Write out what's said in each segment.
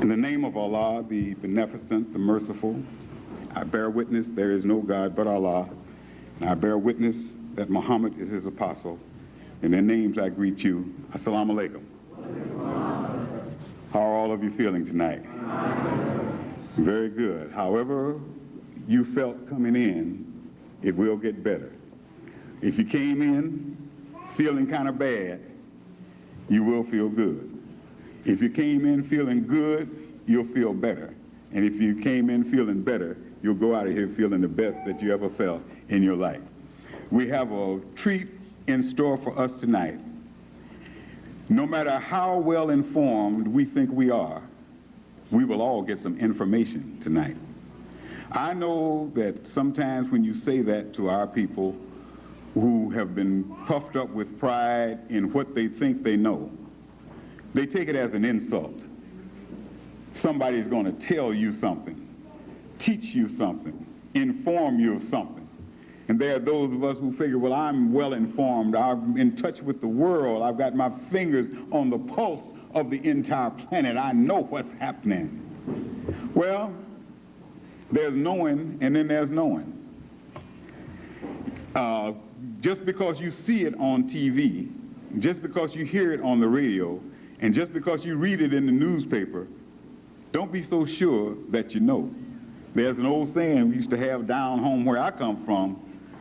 In the name of Allah, the Beneficent, the Merciful, I bear witness there is no God but Allah, and I bear witness that Muhammad is his apostle. In their names I greet you. Assalamu alaikum. How are all of you feeling tonight? Very good. However you felt coming in, it will get better. If you came in feeling kind of bad, you will feel good. If you came in feeling good, you'll feel better. And if you came in feeling better, you'll go out of here feeling the best that you ever felt in your life. We have a treat in store for us tonight. No matter how well informed we think we are, we will all get some information tonight. I know that sometimes when you say that to our people who have been puffed up with pride in what they think they know, they take it as an insult. Somebody's going to tell you something, teach you something, inform you of something. And there are those of us who figure, well, I'm well informed, I'm in touch with the world, I've got my fingers on the pulse of the entire planet, I know what's happening. Well, there's knowing and then there's knowing. Just because you see it on TV, just because you hear it on the radio, and just because you read it in the newspaper, don't be so sure that you know. There's an old saying we used to have down home where I come from.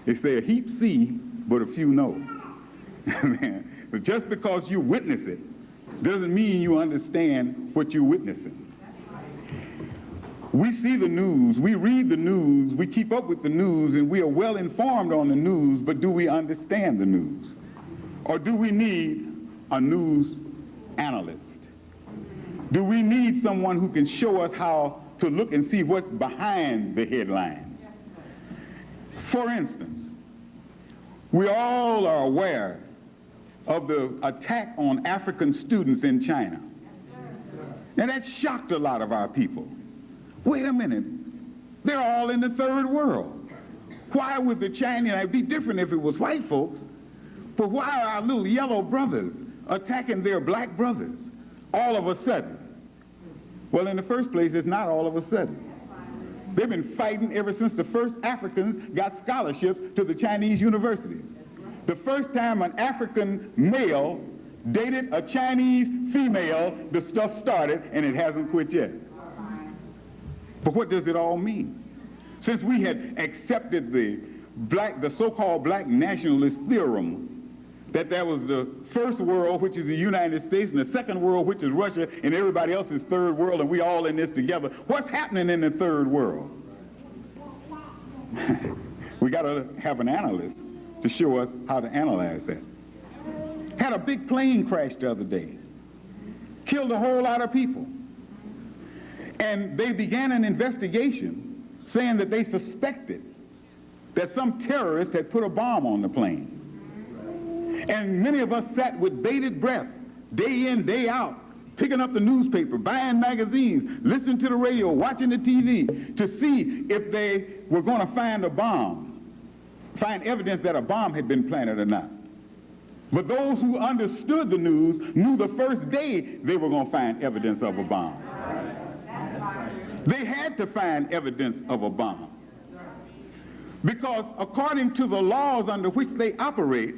They say a heap see, but a few know. But just because you witness it doesn't mean you understand what you're witnessing. We see the news, we read the news, we keep up with the news, and we are well informed on the news, but do we understand the news? Or do we need a news analyst? Do we need someone who can show us how to look and see what's behind the headlines? For instance, we all are aware of the attack on African students in China. And that shocked a lot of our people. Wait a minute, they're all in the third world. Why would the Chinese, it'd be different if it was white folks, but why are our little yellow brothers attacking their black brothers all of a sudden? Well, in the first place, it's not all of a sudden. They've been fighting ever since the first Africans got scholarships to the Chinese universities. The first time an African male dated a Chinese female, the stuff started, and it hasn't quit yet. But what does it all mean? Since we had accepted the so-called black nationalist theorem, that there was the first world, which is the United States, and the second world, which is Russia, and everybody else is third world, and we all in this together. What's happening in the third world? We got to have an analyst to show us how to analyze that. Had a big plane crash the other day. Killed a whole lot of people. And they began an investigation saying that they suspected that some terrorist had put a bomb on the plane. And many of us sat with bated breath, day in, day out, picking up the newspaper, buying magazines, listening to the radio, watching the TV, to see if they were going to find a bomb, find evidence that a bomb had been planted or not. But those who understood the news knew the first day they were going to find evidence of a bomb. They had to find evidence of a bomb. Because according to the laws under which they operate,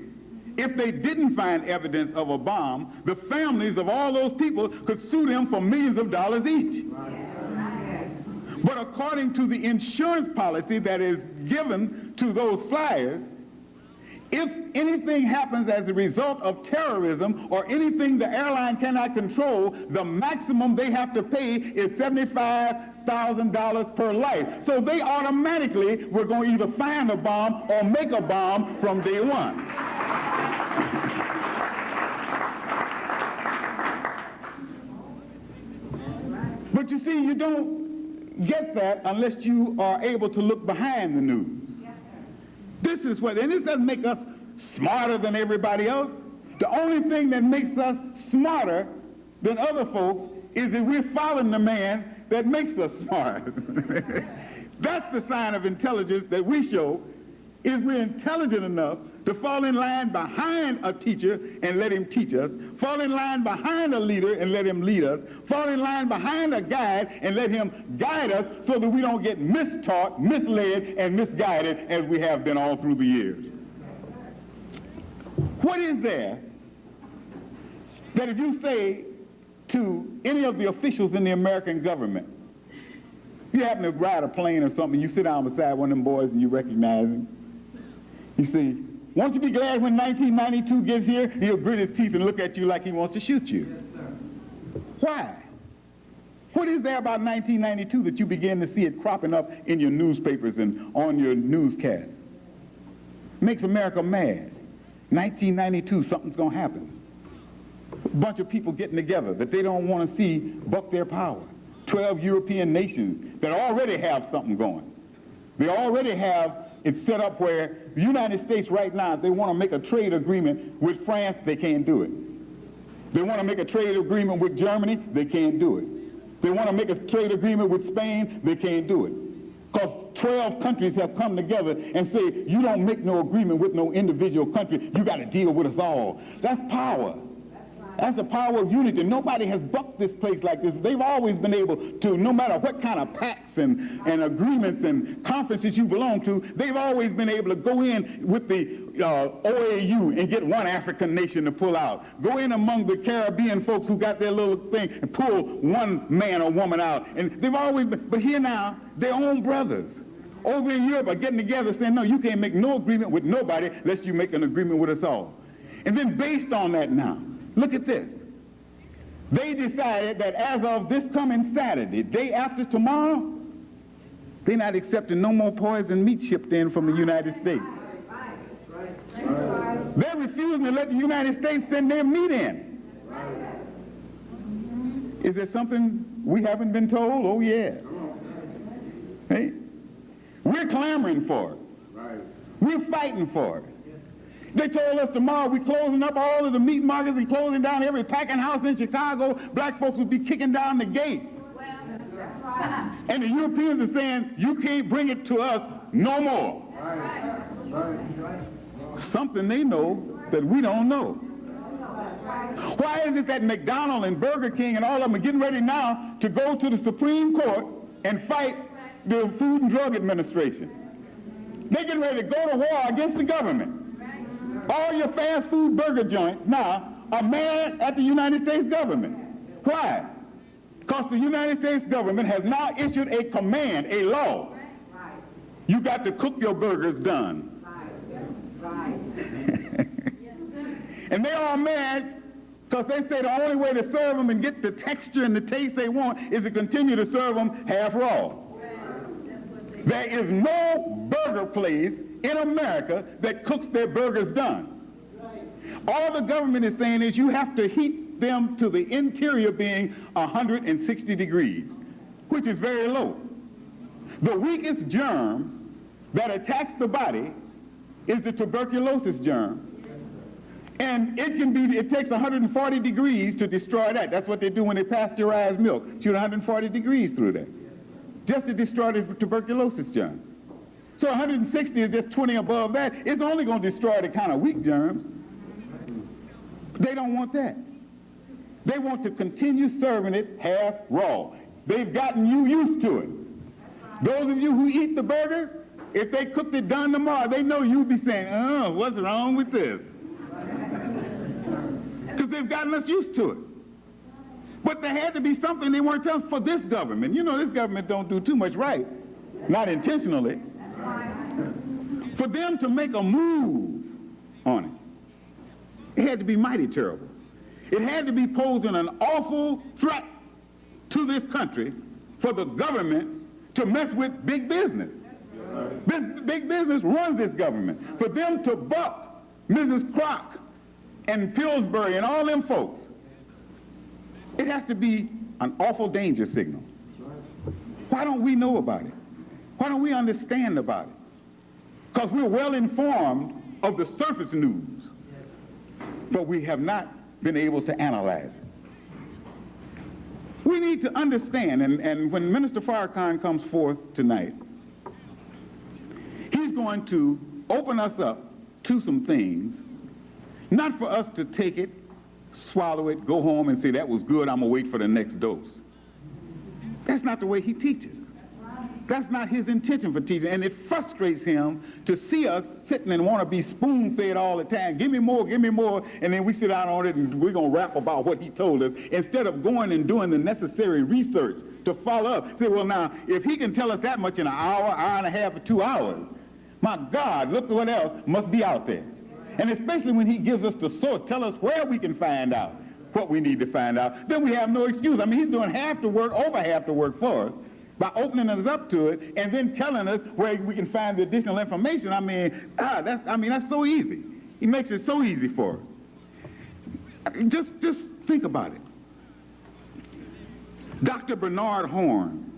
if they didn't find evidence of a bomb, the families of all those people could sue them for millions of dollars each. But according to the insurance policy that is given to those flyers, if anything happens as a result of terrorism or anything the airline cannot control, the maximum they have to pay is $75,000 per life. So they automatically were going to either find a bomb or make a bomb from day one. But you see, you don't get that unless you are able to look behind the news. This is what, and this doesn't make us smarter than everybody else. The only thing that makes us smarter than other folks is that we're following the man that makes us smart. That's the sign of intelligence that we show, is we're intelligent enough to fall in line behind a teacher and let him teach us, fall in line behind a leader and let him lead us, fall in line behind a guide and let him guide us so that we don't get mistaught, misled, and misguided as we have been all through the years. What is there that if you say to any of the officials in the American government, you happen to ride a plane or something, you sit down beside one of them boys and you recognize him, you see, won't you be glad when 1992 gets here, he'll grit his teeth and look at you like he wants to shoot you? Yes, why? What is there about 1992 that you begin to see it cropping up in your newspapers and on your newscasts? Makes America mad. 1992, something's going to happen. A bunch of people getting together that they don't want to see buck their power. 12 European nations that already have something going. They already have it set up where the United States right now, if they want to make a trade agreement with France, they can't do it. They want to make a trade agreement with Germany, they can't do it. They want to make a trade agreement with Spain, they can't do it. Because 12 countries have come together and say, you don't make no agreement with no individual country, you got to deal with us all. That's power. That's the power of unity. Nobody has bucked this place like this. They've always been able to, no matter what kind of pacts and agreements and conferences you belong to, they've always been able to go in with the OAU and get one African nation to pull out. Go in among the Caribbean folks who got their little thing and pull one man or woman out. And they've always been, but here now, their own brothers over in Europe are getting together saying, no, you can't make no agreement with nobody lest you make an agreement with us all. And then based on that now, look at this. They decided that as of this coming Saturday, day after tomorrow, they're not accepting no more poisoned meat shipped in from the United States. They're refusing to let the United States send their meat in. Is there something we haven't been told? Oh, yeah. Hey? We're clamoring for it. We're fighting for it. They told us tomorrow we're closing up all of the meat markets and closing down every packing house in Chicago. Black folks would be kicking down the gates. And the Europeans are saying, you can't bring it to us no more. Something they know that we don't know. Why is it that McDonald's and Burger King and all of them are getting ready now to go to the Supreme Court and fight the Food and Drug Administration? They're getting ready to go to war against the government. All your fast food burger joints now are mad at the United States government. Why? Because the United States government has now issued a command, a law. You got to cook your burgers done. And they're all mad because they say the only way to serve them and get the texture and the taste they want is to continue to serve them half raw. There is no burger place in America that cooks their burgers done. All the government is saying is you have to heat them to the interior being 160 degrees, which is very low. The weakest germ that attacks the body is the tuberculosis germ. And it takes 140 degrees to destroy that. That's what they do when they pasteurize milk. Shoot 140 degrees through that, just to destroy the tuberculosis germ. So 160 is just 20 above that. It's only going to destroy the kind of weak germs. They don't want that. They want to continue serving it half raw. They've gotten you used to it. Those of you who eat the burgers, if they cooked it done tomorrow, they know you'll be saying, oh, what's wrong with this? Because they've gotten us used to it. But there had to be something they weren't telling us for this government. You know, this government don't do too much right, not intentionally. For them to make a move on it, it had to be mighty terrible. It had to be posing an awful threat to this country for the government to mess with big business. Big business runs this government. For them to buck Mrs. Kroc and Pillsbury and all them folks, it has to be an awful danger signal. Why don't we know about it? Why don't we understand about it? Because we're well informed of the surface news, but we have not been able to analyze it. We need to understand, and when Minister Farrakhan comes forth tonight, he's going to open us up to some things, not for us to take it, swallow it, go home and say, that was good, I'm going to wait for the next dose. That's not the way he teaches. That's not his intention for teaching, and it frustrates him to see us sitting and want to be spoon-fed all the time. Give me more, and then we sit down on it and we're going to rap about what he told us instead of going and doing the necessary research to follow up. Say, well, now, if he can tell us that much in an hour, hour and a half, or 2 hours, my God, look what else must be out there. And especially when he gives us the source, tell us where we can find out what we need to find out, then we have no excuse. I mean, he's doing half the work, over half the work for us, by opening us up to it and then telling us where we can find the additional information. I mean, that's so easy. He makes it so easy for us. Just think about it. Dr. Bernard Horn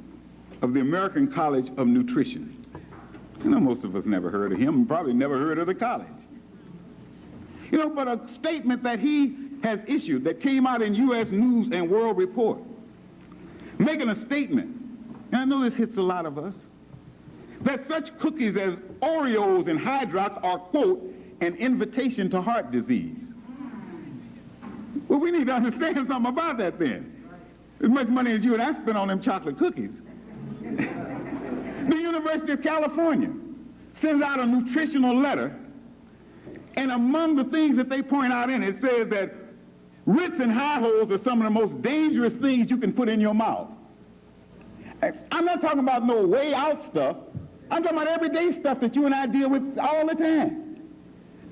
of the American College of Nutrition. You know, most of us never heard of him and probably never heard of the college. You know, but a statement that he has issued that came out in U.S. News and World Report, making a statement, and I know this hits a lot of us, that such cookies as Oreos and Hydrox are, quote, an invitation to heart disease. Well, we need to understand something about that then. As much money as you and I spent on them chocolate cookies. The University of California sends out a nutritional letter, and among the things that they point out in it says that Ritz and Hi-Hos are some of the most dangerous things you can put in your mouth. I'm not talking about no way out stuff. I'm talking about everyday stuff that you and I deal with all the time.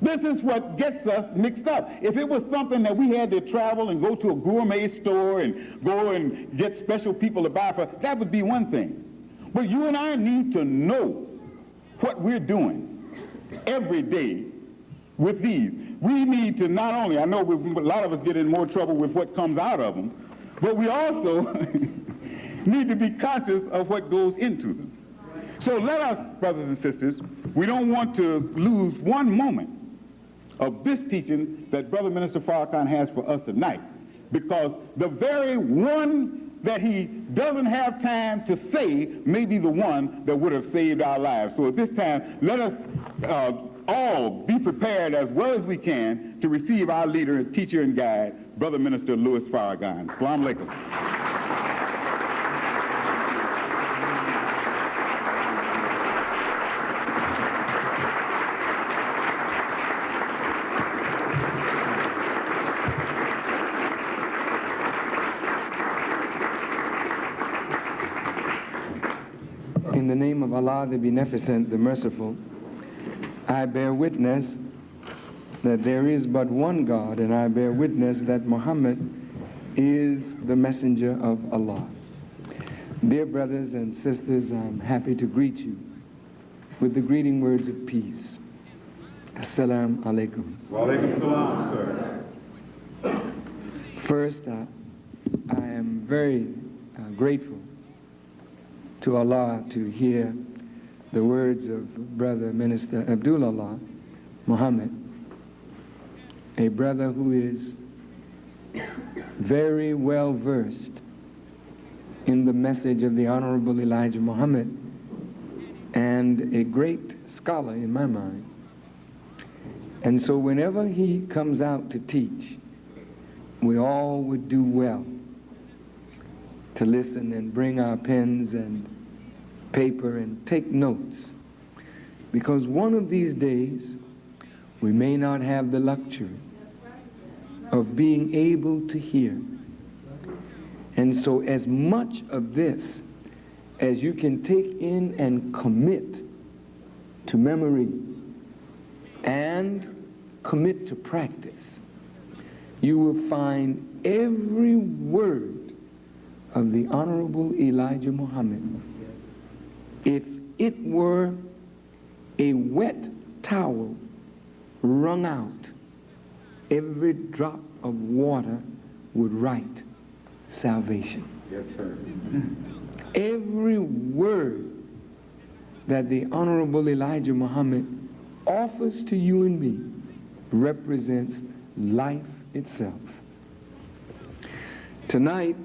This is what gets us mixed up. If it was something that we had to travel and go to a gourmet store and go and get special people to buy for, that would be one thing. But you and I need to know what we're doing every day with these. We need to not only, I know a lot of us get in more trouble with what comes out of them, but we also need to be conscious of what goes into them. So let us, brothers and sisters, we don't want to lose one moment of this teaching that Brother Minister Farrakhan has for us tonight, because the very one that he doesn't have time to say may be the one that would have saved our lives. So at this time, let us all be prepared as well as we can to receive our leader, teacher, and guide, Brother Minister Louis Farrakhan. Assalamu alaikum. In the name of Allah, the Beneficent, the Merciful, I bear witness that there is but one God, and I bear witness that Muhammad is the messenger of Allah. Dear brothers and sisters, I'm happy to greet you with the greeting words of peace. Assalamu alaikum. Wa alaikum salam, sir. First, I am very grateful to Allah to hear the words of Brother Minister Abdullah Muhammad, a brother who is very well versed in the message of the Honorable Elijah Muhammad and a great scholar in my mind. And so whenever he comes out to teach, we all would do well to listen and bring our pens and paper and take notes, because one of these days we may not have the luxury of being able to hear. And so as much of this as you can take in and commit to memory and commit to practice, you will find every word of the Honorable Elijah Muhammad. If it were a wet towel wrung out, every drop of water would write salvation. Yes, sir. Every word that the Honorable Elijah Muhammad offers to you and me represents life itself. Tonight,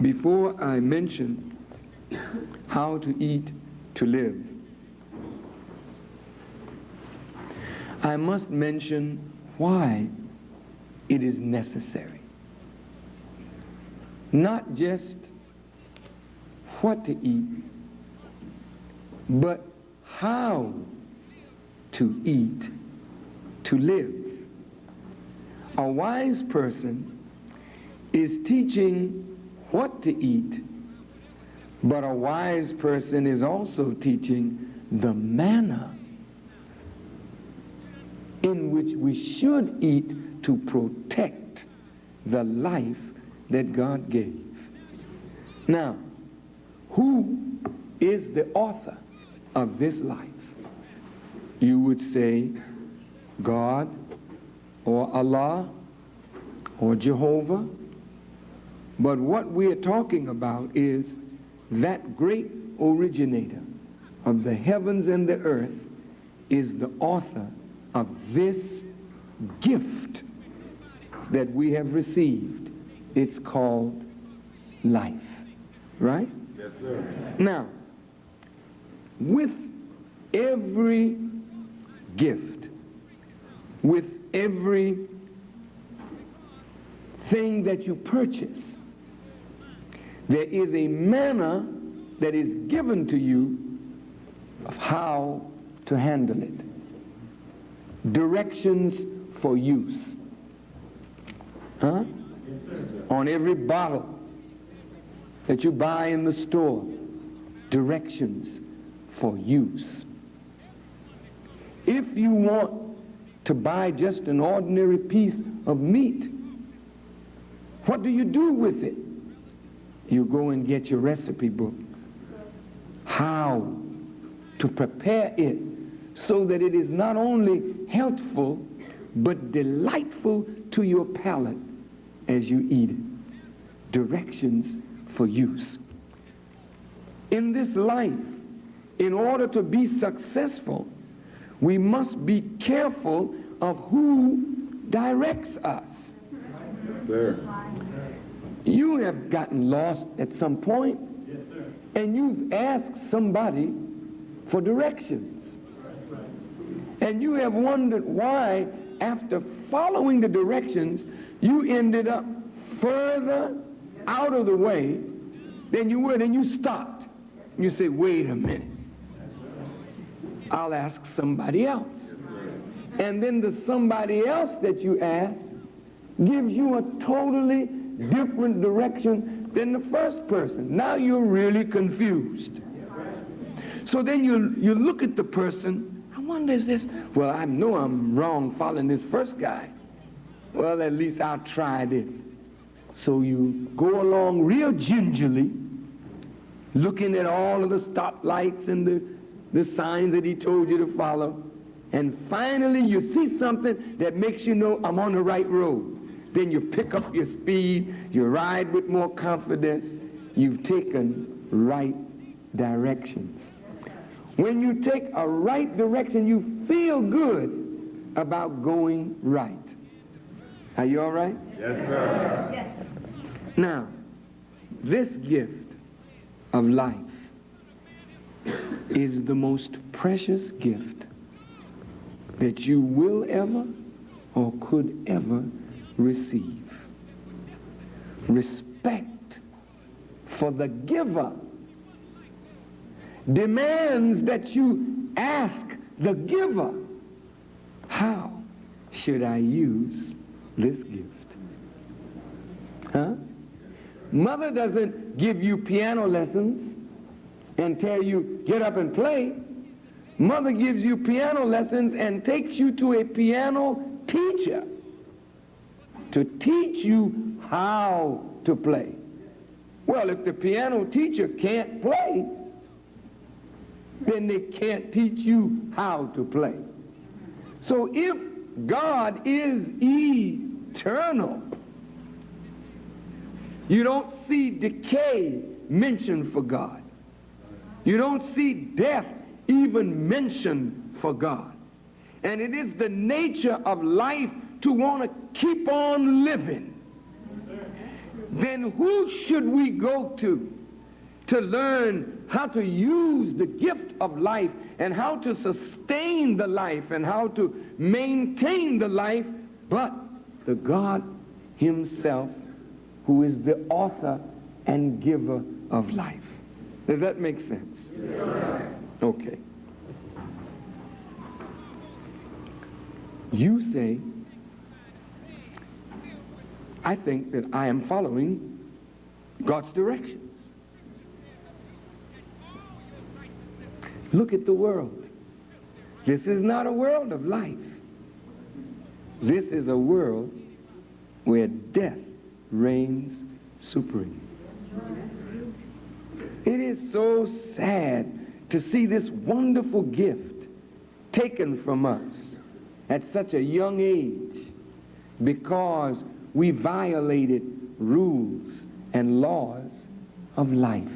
before I mention how to eat to live, I must mention why it is necessary. Not just what to eat, but how to eat to live. A wise person is teaching what to eat, but a wise person is also teaching the manner in which we should eat to protect the life that God gave. Now, who is the author of this life? You would say God or Allah or Jehovah. But what we are talking about is that great originator of the heavens and the earth is the author of this gift that we have received. It's called life. Right? Yes, sir. Now, with every gift, with every thing that you purchase, there is a manner that is given to you of how to handle it. Directions for use. Huh? On every bottle that you buy in the store, directions for use. If you want to buy just an ordinary piece of meat, what do you do with it? You go and get your recipe book. How to prepare it so that it is not only healthful, but delightful to your palate as you eat it. Directions for use. In this life, in order to be successful, we must be careful of who directs us. Yes, sir. You have gotten lost at some point, Yes, sir. and you've asked somebody for directions. And you have wondered why, after following the directions, you ended up further out of the way than you were, and you stopped. You say, wait a minute, I'll ask somebody else. And then the somebody else that you ask gives you a totally different direction than the first person. Now you're really confused. So then you look at the person, I wonder, is this, well, I know I'm wrong following this first guy. Well, at least I'll try this. So you go along real gingerly, looking at all of the stoplights and the signs that he told you to follow. And finally you see something that makes you know I'm on the right road. Then you pick up your speed, you ride with more confidence. You've taken right directions. When you take a right direction, you feel good about going right. Are you all right? Yes, sir. Yes. Now, this gift of life is the most precious gift that you will ever or could ever receive. Respect for the giver demands that you ask the giver, how should I use this gift? Huh? Mother doesn't give you piano lessons and tell you, get up and play. Mother gives you piano lessons and takes you to a piano teacher to teach you how to play. Well, if the piano teacher can't play, then they can't teach you how to play. So if God is eternal, you don't see decay mentioned for God. You don't see death even mentioned for God. And it is the nature of life to want to keep on living. Then who should we go to to learn how to use the gift of life and how to sustain the life and how to maintain the life, but the God himself, who is the author and giver of life. Does that make sense? Yes. Okay. You say, I think that I am following God's directions. Look at the world. This is not a world of life. This is a world where death reigns supreme. It is so sad to see this wonderful gift taken from us at such a young age because we violated rules and laws of life.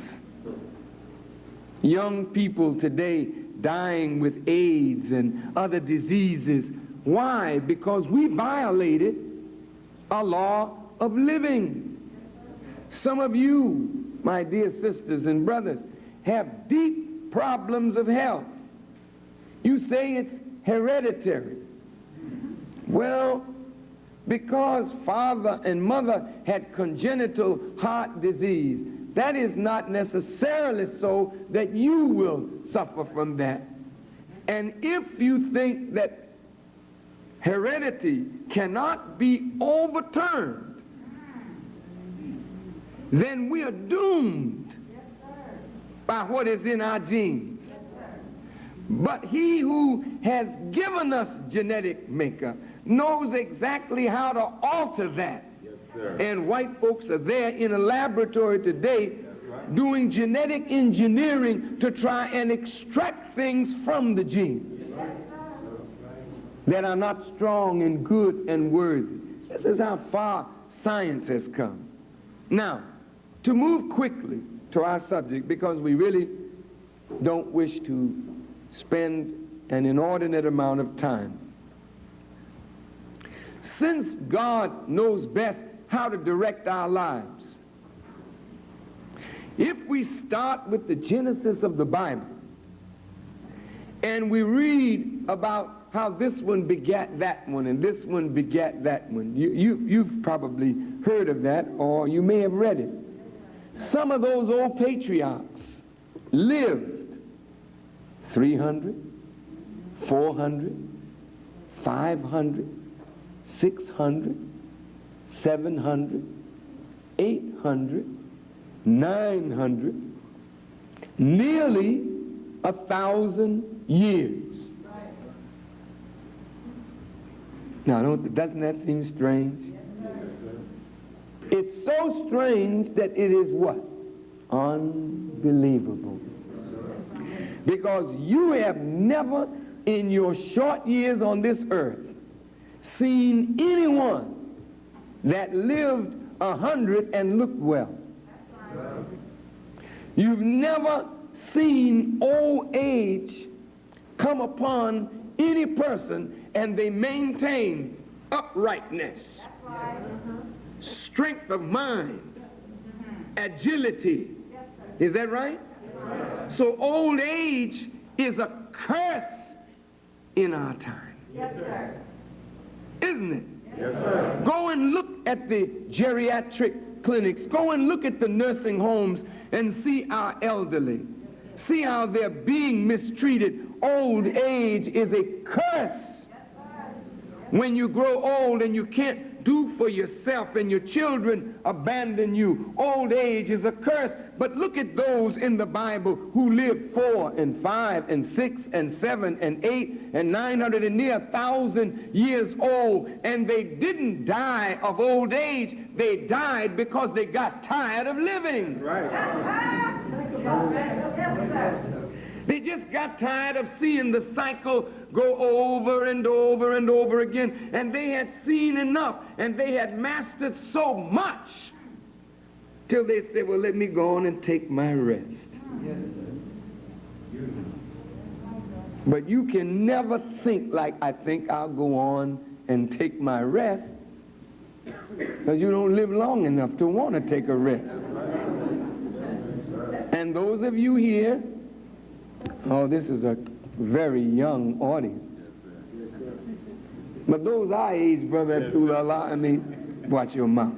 Young people today dying with AIDS and other diseases. Why? Because we violated a law of living. Some of you, my dear sisters and brothers, have deep problems of health. You say it's hereditary. Well, because father and mother had congenital heart disease, that is not necessarily so that you will suffer from that. And if you think that heredity cannot be overturned, then we are doomed by what is in our genes. But he who has given us genetic makeup knows exactly how to alter that. And white folks are there in a laboratory today doing genetic engineering to try and extract things from the genes that are not strong and good and worthy. This is how far science has come. Now, to move quickly to our subject, because we really don't wish to spend an inordinate amount of time. Since God knows best how to direct our lives, if we start with the Genesis of the Bible and we read about how this one begat that one and this one begat that one, you've probably heard of that, or you may have read it. Some of those old patriarchs lived 300, 400, 500, 600, 700, 800, 900, nearly 1,000 years. Now, doesn't that seem strange? It's so strange that it is what? Unbelievable. Because you have never in your short years on this earth seen anyone that lived 100 and looked well. You've never seen old age come upon any person and they maintain uprightness, strength of mind, agility. Is that right? So old age is a curse in our time. Yes, sir. Isn't it? Yes, sir. Go and look at the geriatric clinics. Go and look at the nursing homes and see our elderly. See how they're being mistreated. Old age is a curse. When you grow old and you can't do for yourself and your children abandon you, old age is a curse. But look at those in the Bible who lived 4 and 5 and 6 and 7 and 8 and 900 and near 1,000 years old, and they didn't die of old age. They died because they got tired of living. Right. They just got tired of seeing the cycle go over and over and over again, and they had seen enough, and they had mastered so much till they said, well, let me go on and take my rest. But you can never think like, I think I'll go on and take my rest, because you don't live long enough to want to take a rest. And those of you here, oh, this is a very young audience. But those our age, Brother Abdullah, I mean, watch your mouth.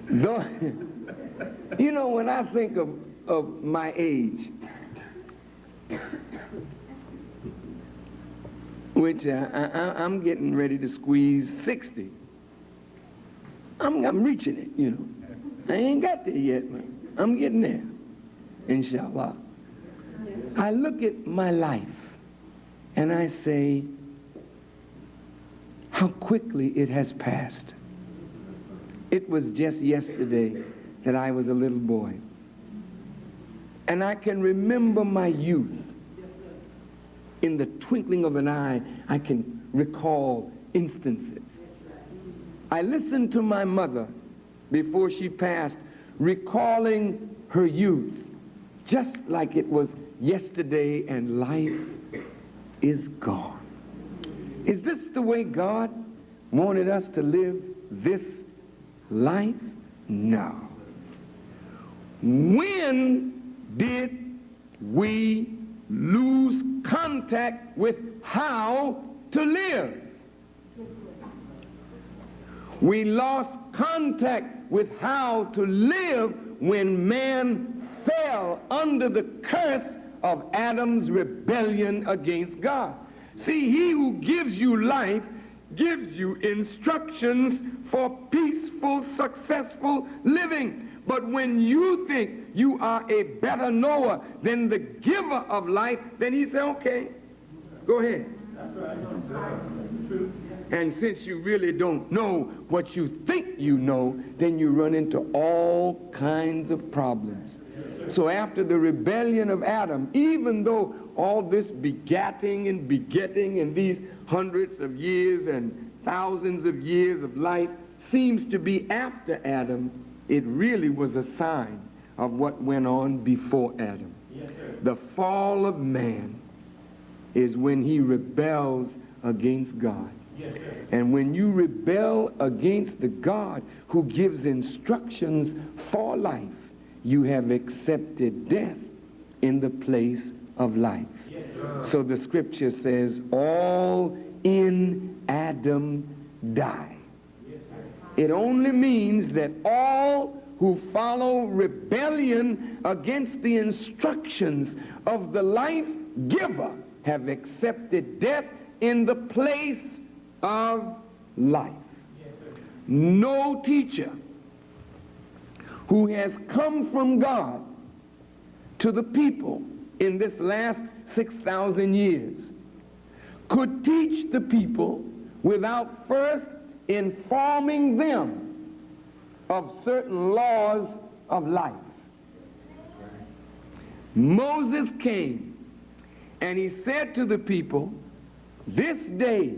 Though, you know, when I think of my age, which I'm getting ready to squeeze 60. I'm reaching it, you know. I ain't got there yet, but I'm getting there, inshallah. I look at my life and I say, how quickly it has passed. It was just yesterday that I was a little boy. And I can remember my youth. In the twinkling of an eye, I can recall instances. I listened to my mother before she passed, recalling her youth, just like it was yesterday, and life is gone. Is this the way God wanted us to live this life? No. When did we lose contact with how to live? We lost contact with how to live when man fell under the curse of Adam's rebellion against God. See, he who gives you life gives you instructions for peaceful, successful living. But when you think you are a better knower than the giver of life, then he said, okay, go ahead. That's right. And since you really don't know what you think you know, then you run into all kinds of problems. So after the rebellion of Adam, even though all this begatting and begetting and these hundreds of years and thousands of years of life seems to be after Adam, it really was a sign of what went on before Adam. Yes, the fall of man is when he rebels against God. Yes, and when you rebel against the God who gives instructions for life, you have accepted death in the place of life. Yes, so the scripture says, all in Adam die. It only means that all who follow rebellion against the instructions of the life giver have accepted death in the place of life. No teacher who has come from God to the people in this last 6,000 years could teach the people without first informing them of certain laws of life. Moses came and he said to the people, this day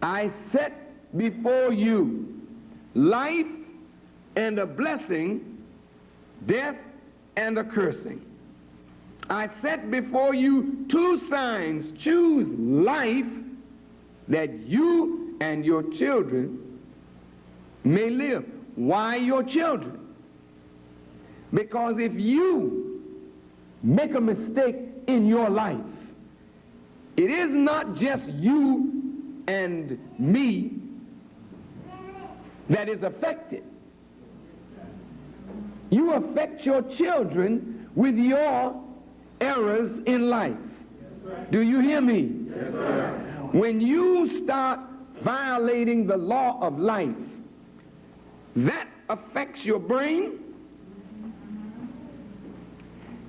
I set before you life and a blessing, death and a cursing. I set before you two signs. Choose life that you and your children may live. Why your children? Because if you make a mistake in your life, it is not just you and me that is affected. You affect your children with your errors in life. Do you hear me? Yes, sir. When you start violating the law of life, that affects your brain.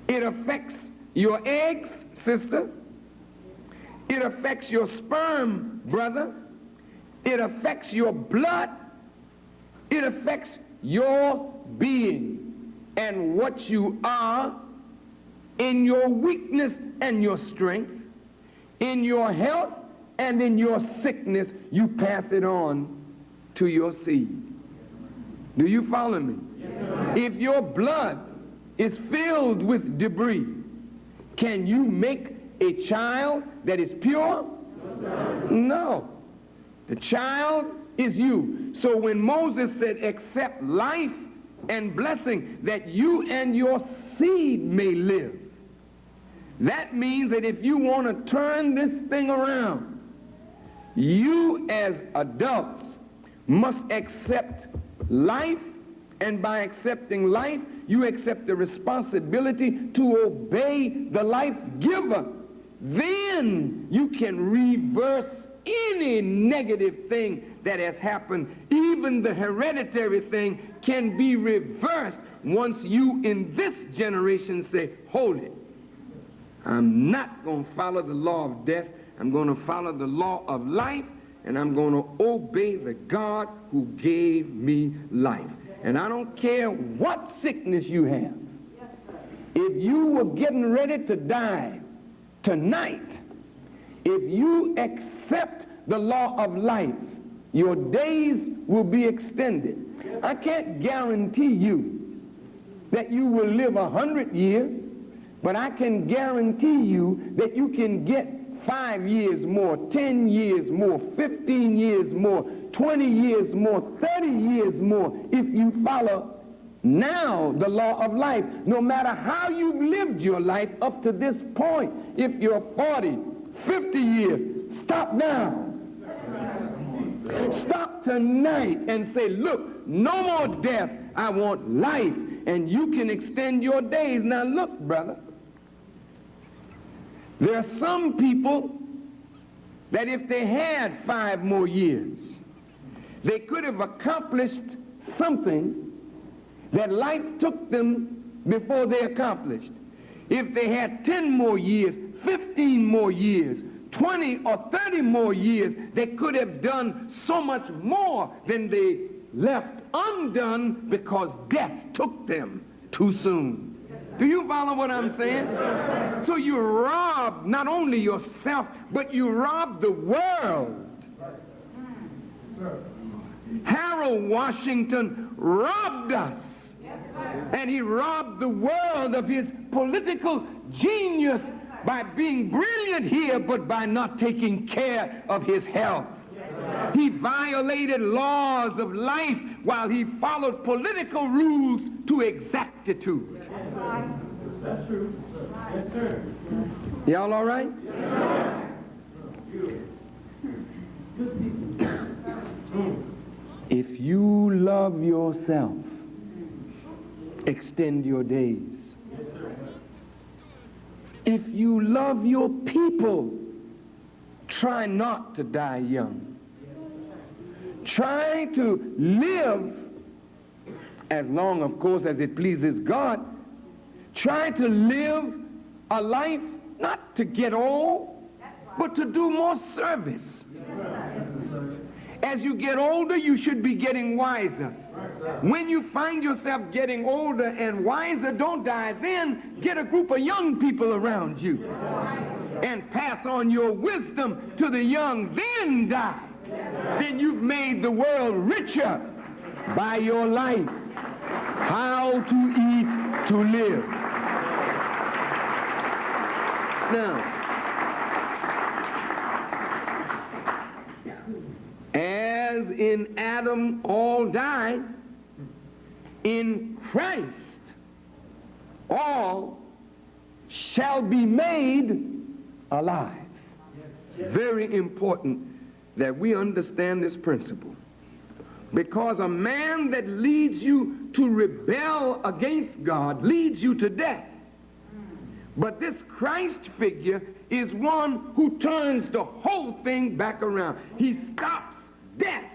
It affects your eggs, sister. It affects your sperm, brother. It affects your blood. It affects your being and what you are in your weakness and your strength, in your health and in your sickness. You pass it on to your seed. Do you follow me? Yes, sir. If your blood is filled with debris, can you make a child that is pure? No, no. The child is you. So when Moses said, accept life and blessing, that you and your seed may live. That means that if you want to turn this thing around, you as adults must accept life, and by accepting life, you accept the responsibility to obey the life giver. Then you can reverse any negative thing that has happened. Even the hereditary thing can be reversed once you in this generation say, hold it. I'm not going to follow the law of death. I'm going to follow the law of life, and I'm going to obey the God who gave me life. And I don't care what sickness you have. If you were getting ready to die tonight, if you accept the law of life, your days will be extended. I can't guarantee you that you will live 100 years, but I can guarantee you that you can get 5 years more, 10 years more, 15 years more, 20 years more, 30 years more if you follow now the law of life. No matter how you've lived your life up to this point, if you're 40, 50 years, stop now. Stop tonight and say, look, no more death. I want life, and you can extend your days. Now look, brother, there are some people that if they had 5 more years, they could have accomplished something that life took them before they accomplished. If they had 10 more years, 15 more years, 20 or 30 more years, they could have done so much more than they left undone because death took them too soon. Do you follow what I'm saying? So you rob not only yourself, but you rob the world. Harold Washington robbed us. And he robbed the world of his political genius by being brilliant here, but by not taking care of his health. He violated laws of life while he followed political rules to exactitude. That's true. Yes, sir. Y'all all right? If you love yourself, extend your days. If you love your people, try not to die young. Try to live as long, of course, as it pleases God. Try to live a life not to get old, but to do more service. As you get older, you should be getting wiser. When you find yourself getting older and wiser, don't die then. Get a group of young people around you and pass on your wisdom to the young, then die. Then you've made the world richer by your life. How to eat to live. Now, as in Adam all died, in Christ all shall be made alive. Very important that we understand this principle, because a man that leads you to rebel against God leads you to death. But this Christ figure is one who turns the whole thing back around. He stops death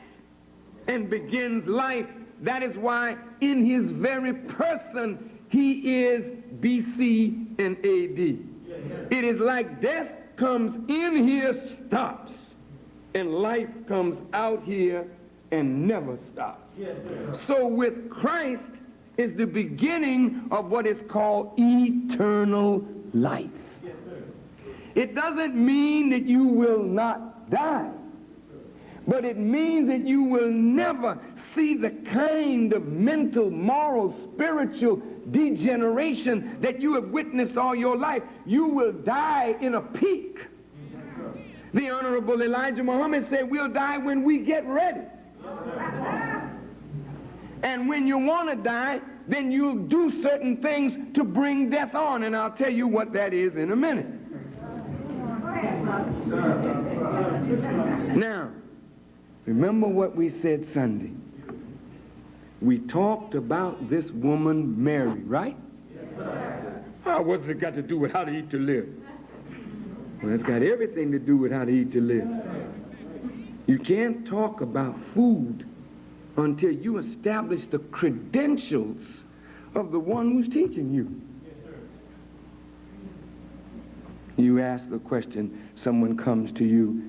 and begins life. That is why in his very person he is BC and AD. It is like death comes in here, stops, and life comes out here and never stops. So with Christ is the beginning of what is called eternal life. It doesn't mean that you will not die, but it means that you will never see the kind of mental, moral, spiritual degeneration that you have witnessed all your life. You will die in a peak. The Honorable Elijah Muhammad said we'll die when we get ready. And when you want to die, then you'll do certain things to bring death on. And I'll tell you what that is in a minute. Now, remember what we said Sunday. We talked about this woman, Mary, right? What's it got to do with how to eat to live? Well, it's got everything to do with how to eat to live. You can't talk about food until you establish the credentials of the one who's teaching you. You ask a question, someone comes to you,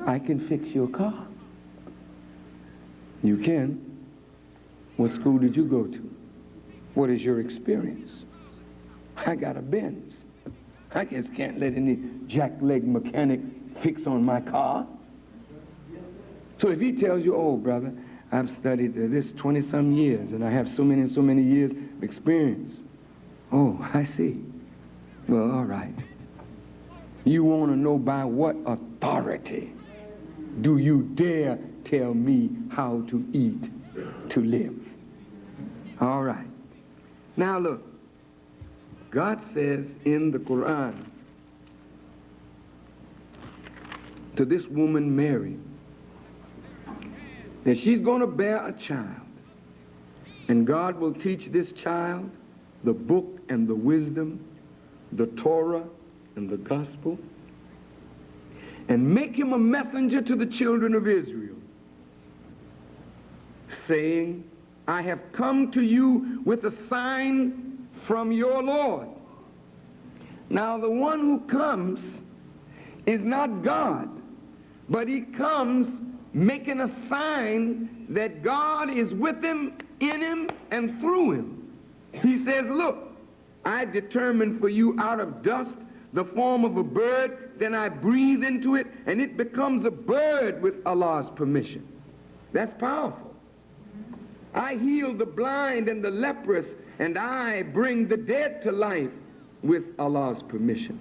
I can fix your car. You can. What school did you go to? What is your experience? I got a Benz. I just can't let any jackleg mechanic fix on my car. So if he tells you, oh, brother, I've studied this 20-some years, and I have so many years of experience. Oh, I see. Well, all right. You want to know by what authority do you dare tell me how to eat to live? All right. Now look, God says in the Quran to this woman Mary that she's going to bear a child, and God will teach this child the book and the wisdom, the Torah and the gospel, and make him a messenger to the children of Israel, saying, I have come to you with a sign from your Lord. Now the one who comes is not God, but he comes making a sign that God is with him, in him, and through him. He says, look, I determined for you out of dust the form of a bird, then I breathe into it, and it becomes a bird with Allah's permission. That's powerful. I heal the blind and the leprous, and I bring the dead to life with Allah's permission.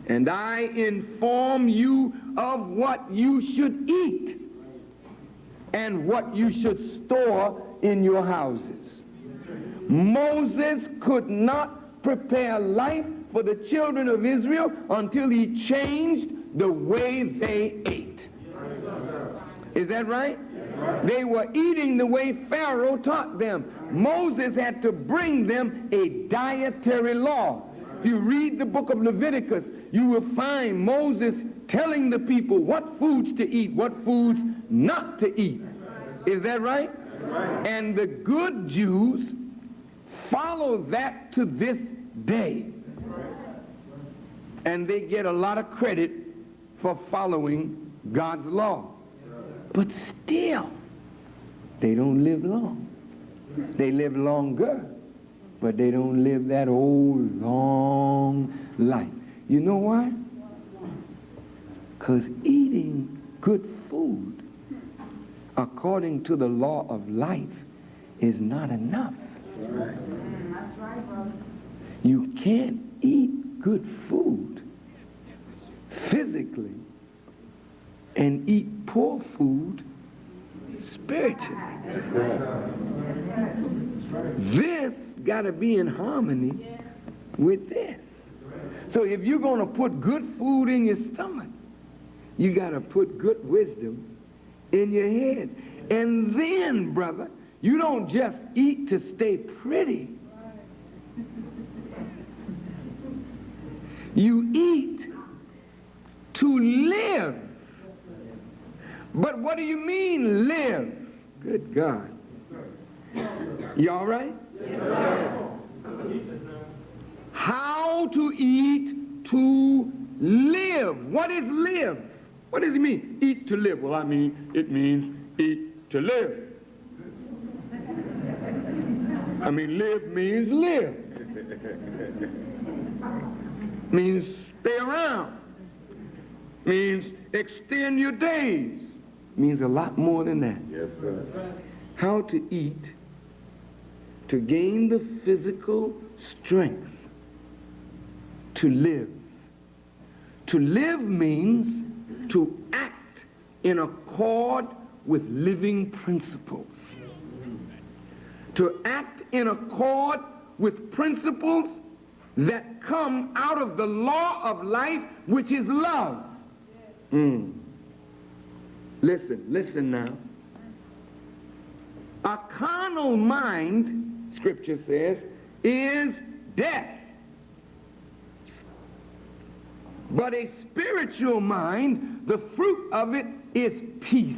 And I inform you of what you should eat and what you should store in your houses. Moses could not prepare life for the children of Israel until he changed the way they ate. Is that right? They were eating the way Pharaoh taught them. Moses had to bring them a dietary law. If you read the book of Leviticus, you will find Moses telling the people what foods to eat, what foods not to eat. Is that right? And the good Jews follow that to this day. And they get a lot of credit for following God's law. But still, they don't live long. They live longer, but they don't live that old, long life. You know why? Because eating good food according to the law of life is not enough. That's right, brother. You can't eat good food physically and eat poor food spiritually. This got to be in harmony with this. So if you're going to put good food in your stomach, you got to put good wisdom in your head. And then, brother, you don't just eat to stay pretty. You eat to live. But what do you mean, live? Good God. You all right? How to eat to live. What is live? What does it mean? Eat to live. Well, I mean, it means eat to live. I mean, live means live. Means stay around. Means extend your days. Means a lot more than that. Yes, sir. How to eat to gain the physical strength to live. To live means to act in accord with living principles. to act in accord with principles that come out of the law of life, which is love. Listen now. A carnal mind, Scripture says, is death. But a spiritual mind, the fruit of it is peace.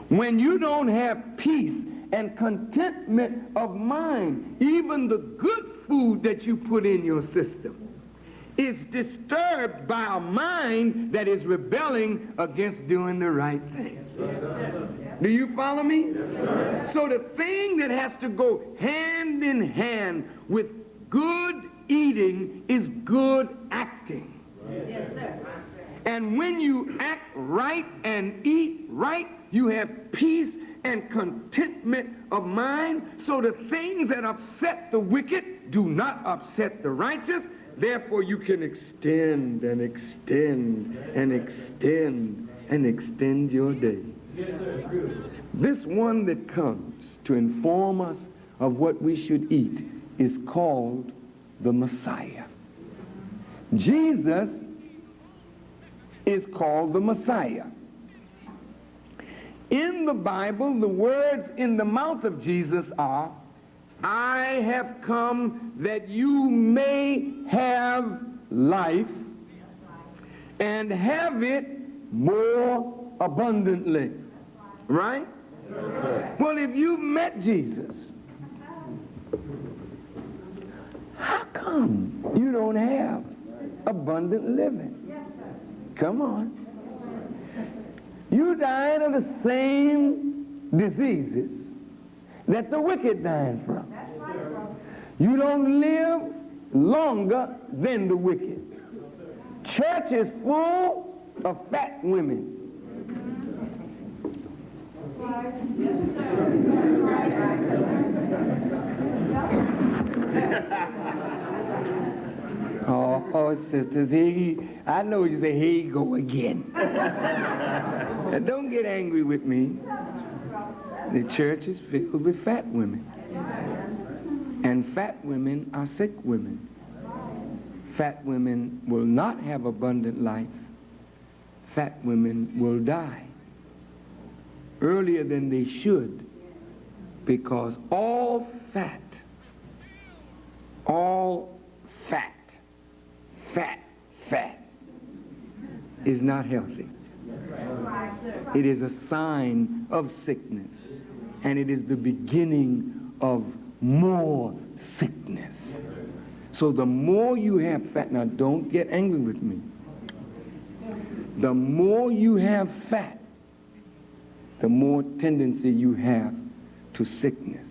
When you don't have peace and contentment of mind, even the good food that you put in your system is disturbed by a mind that is rebelling against doing the right thing. Do you follow me? So the thing that has to go hand in hand with good eating is good acting. And when you act right and eat right, you have peace and contentment of mind. So the things that upset the wicked do not upset the righteous. Therefore, you can extend and extend and extend and extend your days. This one that comes to inform us of what we should eat is called the Messiah. Jesus is called the Messiah. In the Bible, the words in the mouth of Jesus are, I have come that you may have life and have it more abundantly. Right? Well, if you met Jesus, how come you don't have abundant living? Come on. You dying of the same diseases that the wicked dying from. You don't live longer than the wicked. Church is full of fat women. Oh, sisters, I know you say, here you go again. Now, don't get angry with me. The church is filled with fat women. And fat women are sick women. Fat women will not have abundant life. Fat women will die earlier than they should, because all fat is not healthy. It is a sign of sickness, and it is the beginning of more sickness. So the more you have fat, now don't get angry with me. The more you have fat, the more tendency you have to sickness.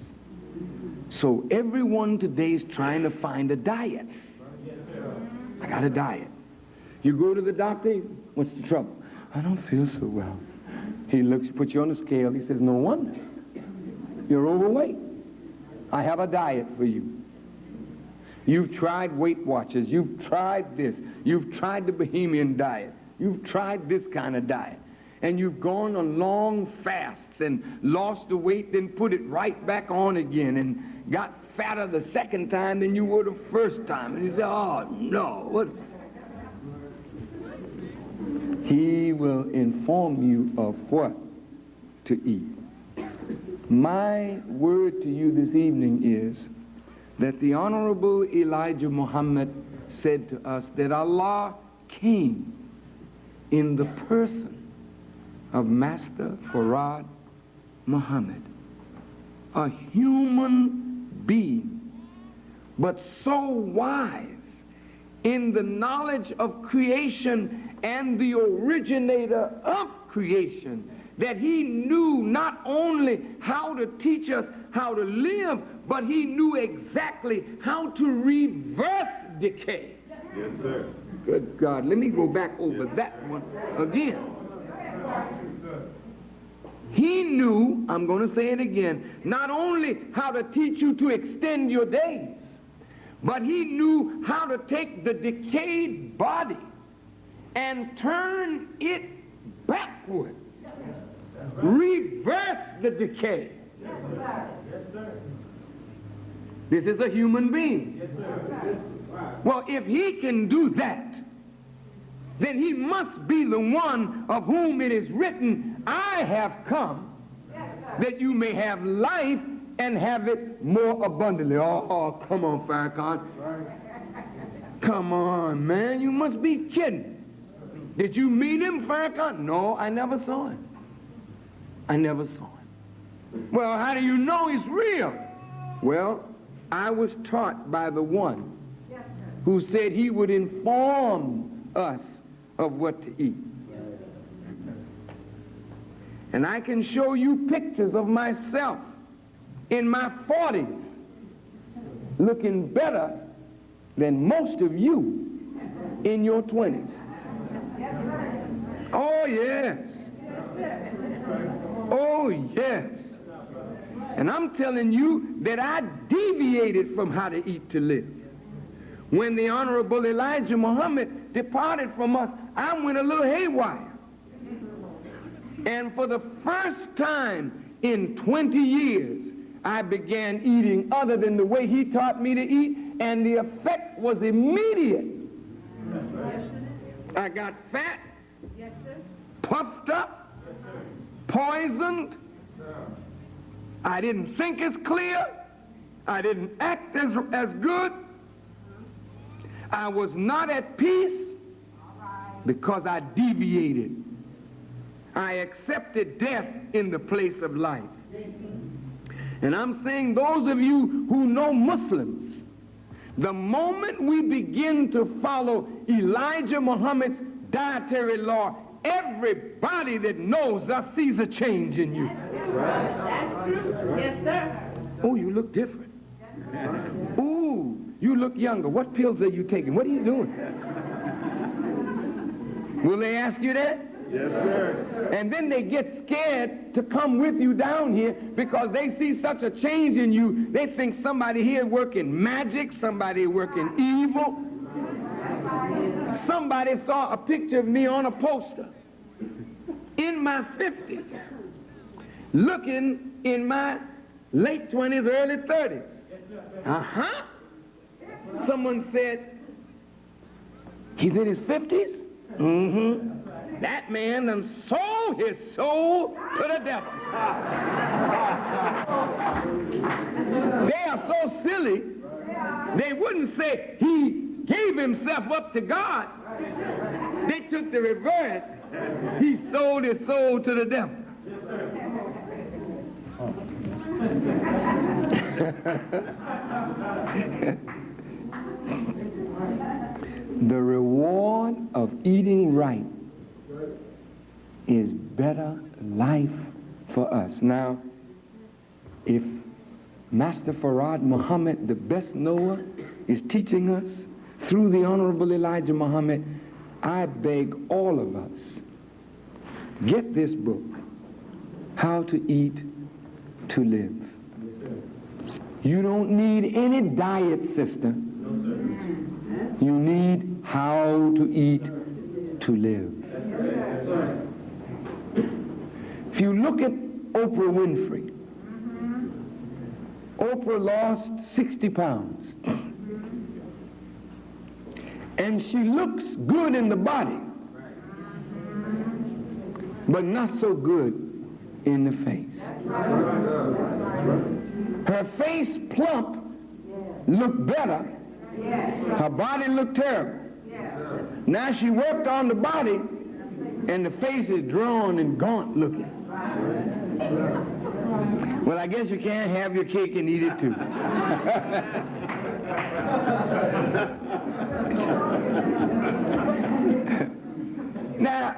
So everyone today is trying to find a diet. I got a diet. You go to the doctor, what's the trouble? I don't feel so well. He looks, puts you on the scale, he says, no wonder. You're overweight. I have a diet for you. You've tried Weight Watchers, you've tried this, you've tried the Bohemian diet, you've tried this kind of diet. And you've gone on long fasts and lost the weight, then put it right back on again and got fatter the second time than you were the first time. And you say, oh, no. What? He will inform you of what to eat. My word to you this evening is that the Honorable Elijah Muhammad said to us that Allah came in the person of Master Fard Muhammad, a human being, but so wise in the knowledge of creation and the originator of creation that he knew not only how to teach us how to live, but he knew exactly how to reverse decay. Yes, sir. Good God, let me go back over that one again. He knew, I'm going to say it again, not only how to teach you to extend your days, but he knew how to take the decayed body and turn it backward. Reverse the decay. This is a human being. Well, if he can do that, then he must be the one of whom it is written, I have come that you may have life and have it more abundantly. Oh, come on, Farrakhan. Come on, man. You must be kidding. Did you meet him, Farrakhan? No, I never saw him. I never saw him. Well, how do you know he's real? Well, I was taught by the one who said he would inform us of what to eat. And I can show you pictures of myself in my 40s looking better than most of you in your 20s. Oh, yes. Oh, yes. And I'm telling you that I deviated from how to eat to live. When the Honorable Elijah Muhammad departed from us, I went a little haywire. And for the first time in 20 years, I began eating other than the way he taught me to eat, and the effect was immediate. I got fat, puffed up, poisoned. I didn't think as clear. I didn't act as good. I was not at peace because I deviated. I accepted death in the place of life. And I'm saying those of you who know Muslims, the moment we begin to follow Elijah Muhammad's dietary law, everybody that knows us sees a change in you. That's true. Yes, sir. Oh, you look different. Ooh, you look younger. What pills are you taking? What are you doing? Will they ask you that? Yes, sir. And then they get scared to come with you down here because they see such a change in you. They think somebody here working magic, somebody working evil. Somebody saw a picture of me on a poster in my 50s, looking in my late 20s, early 30s. Uh-huh. Someone said, he's in his 50s? Mm-hmm. That man done sold his soul to the devil. They are so silly, they wouldn't say he gave himself up to God. They took the reverse. He sold his soul to the devil. The reward of eating right is better life for us. Now, if Master Farad Muhammad, the best knower, is teaching us through the Honorable Elijah Muhammad, I beg all of us, get this book, How to Eat to Live. You don't need any diet, sister. You need How to Eat to Live. If you look at Oprah Winfrey, Oprah lost 60 pounds. And she looks good in the body, but not so good in the face. Her face plump looked better. Her body looked terrible. Now she worked on the body, and the face is drawn and gaunt looking. Well, I guess you can't have your cake and eat it too. Now,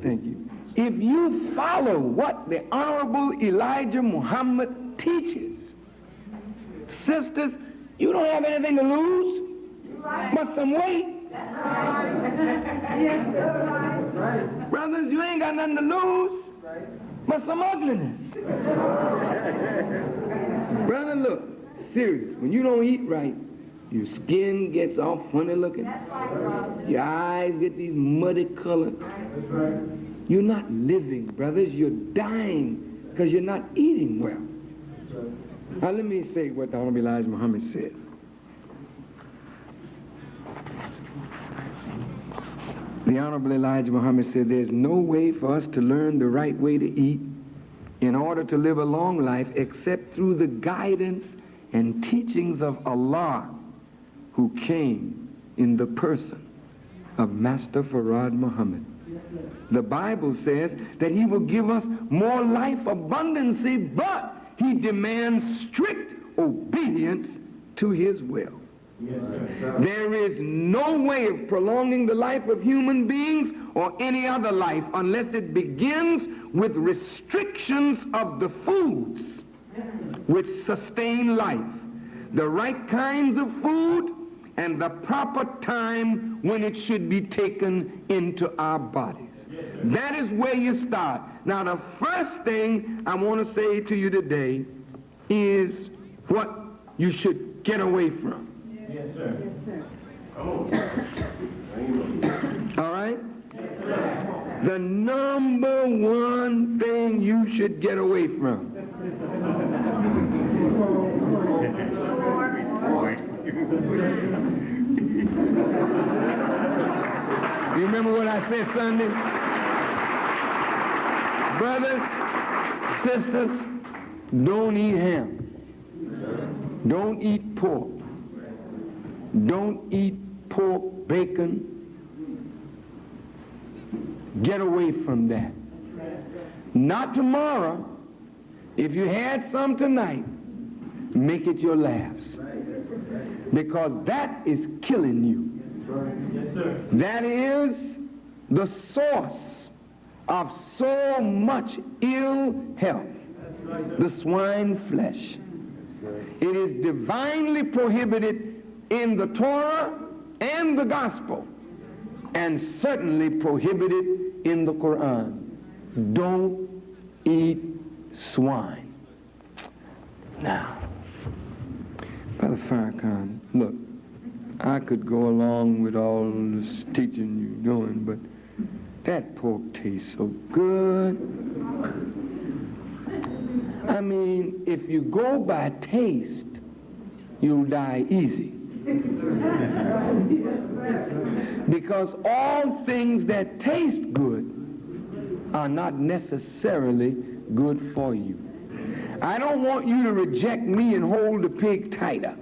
thank you. If you follow what the Honorable Elijah Muhammad teaches, sisters, you don't have anything to lose but some weight. Brothers, you ain't got nothing to lose but some ugliness. Brother, look, serious. When you don't eat right, your skin gets all funny looking. Your eyes get these muddy colors. You're not living, brothers. You're dying because you're not eating well. Now let me say what the Honorable Elijah Muhammad said. The Honorable Elijah Muhammad said, there's no way for us to learn the right way to eat in order to live a long life except through the guidance and teachings of Allah, who came in the person of Master Farad Muhammad. The Bible says that he will give us more life abundancy, but he demands strict obedience to his will. There is no way of prolonging the life of human beings or any other life unless it begins with restrictions of the foods which sustain life, the right kinds of food, and the proper time when it should be taken into our bodies. That is where you start. Now, the first thing I want to say to you today is what you should get away from. Yes, sir. Yes, sir. All right? Yes, sir. The number one thing you should get away from. You remember what I said Sunday? Brothers, sisters, don't eat ham. Don't eat pork. Don't eat pork, bacon. Get away from that. Not tomorrow. If you had some tonight, make it your last. Because that is killing you. Yes, sir. That is the source of so much ill health, the swine flesh. It is divinely prohibited in the Torah and the Gospel, and certainly prohibited in the Quran. Don't eat swine. Now, Brother Farrakhan, look, I could go along with all this teaching you're doing, but that pork tastes so good. I mean, if you go by taste, you'll die easy. Because all things that taste good are not necessarily good for you. I don't want you to reject me and hold the pig tighter.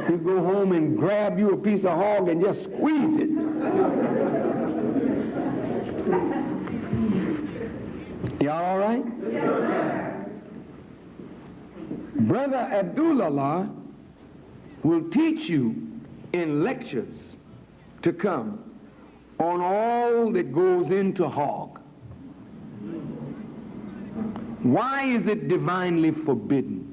You go home and grab you a piece of hog and just squeeze it. Y'all all right? Brother Abdullah will teach you in lectures to come on all that goes into hog. Why is it divinely forbidden?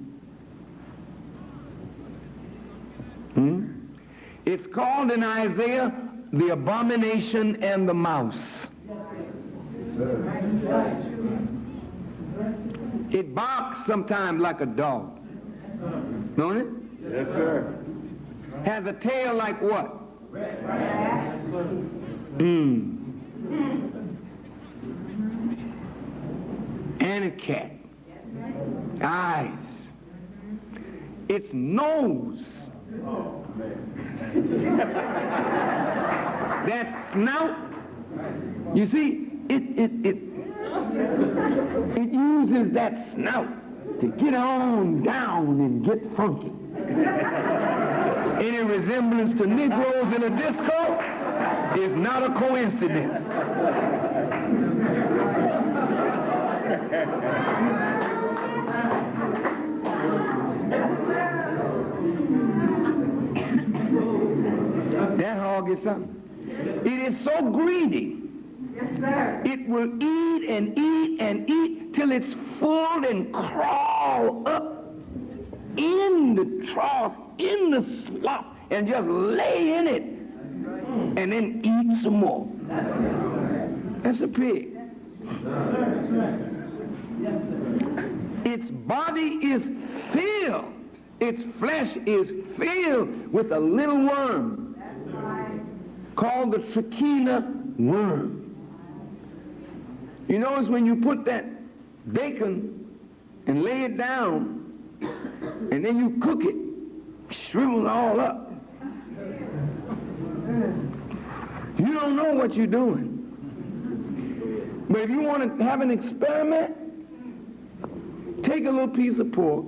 It's called in Isaiah the abomination and the mouse. It barks sometimes like a dog. Don't it? Yes, sir. Has a tail like what? And a cat. Eyes. Its nose. That snout. You see, it uses that snout to get on down and get funky. Any resemblance to Negroes in a disco is not a coincidence. That hog is something. It is so greedy. Yes, sir. It will eat and eat and eat till it's full and crawl up in the trough, in the slop, and just lay in it and then eat some more. That's a pig. Its body is filled. Its flesh is filled with a little worm called the trichina worm. You notice when you put that bacon and lay it down, and then you cook it, shrivel all up. You don't know what you're doing. But if you want to have an experiment, take a little piece of pork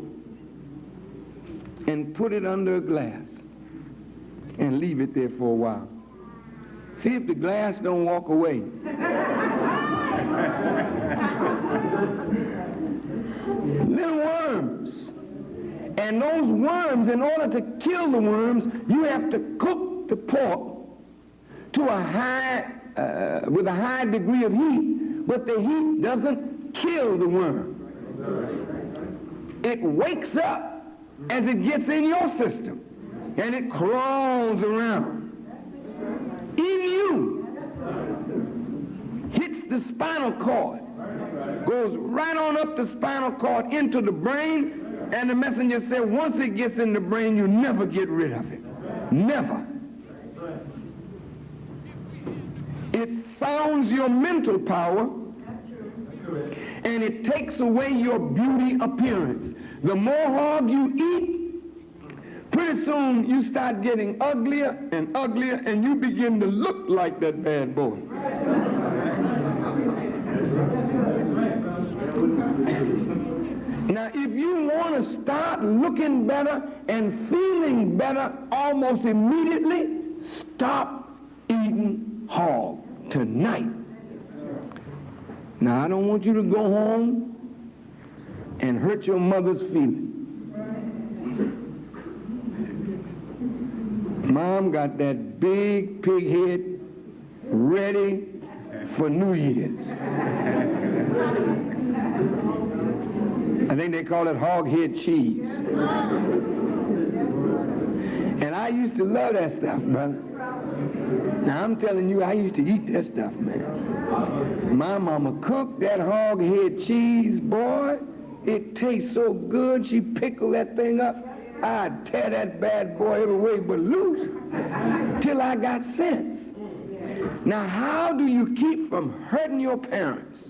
and put it under a glass and leave it there for a while. See if the glass don't walk away. Little worms. And those worms, in order to kill the worms, you have to cook the pork to a high, with a high degree of heat. But the heat doesn't kill the worm. It wakes up as it gets in your system, and it crawls around in you, hits the spinal cord, goes right on up the spinal cord into the brain, and the messenger said once it gets in the brain, you never get rid of it. Never. It sounds your mental power, and it takes away your beauty appearance. The more hog you eat, pretty soon you start getting uglier and uglier, and you begin to look like that bad boy. Now, if you want to start looking better and feeling better almost immediately, stop eating hog tonight. Now, I don't want you to go home and hurt your mother's feelings. Mom got that big pig head ready for New Year's. I think they call it hog head cheese. And I used to love that stuff, brother. Now, I'm telling you, I used to eat that stuff, man. My mama cooked that hog head cheese, boy. It tastes so good. She pickled that thing up. I'd tear that bad boy every way but loose till I got sense. Now, how do you keep from hurting your parents?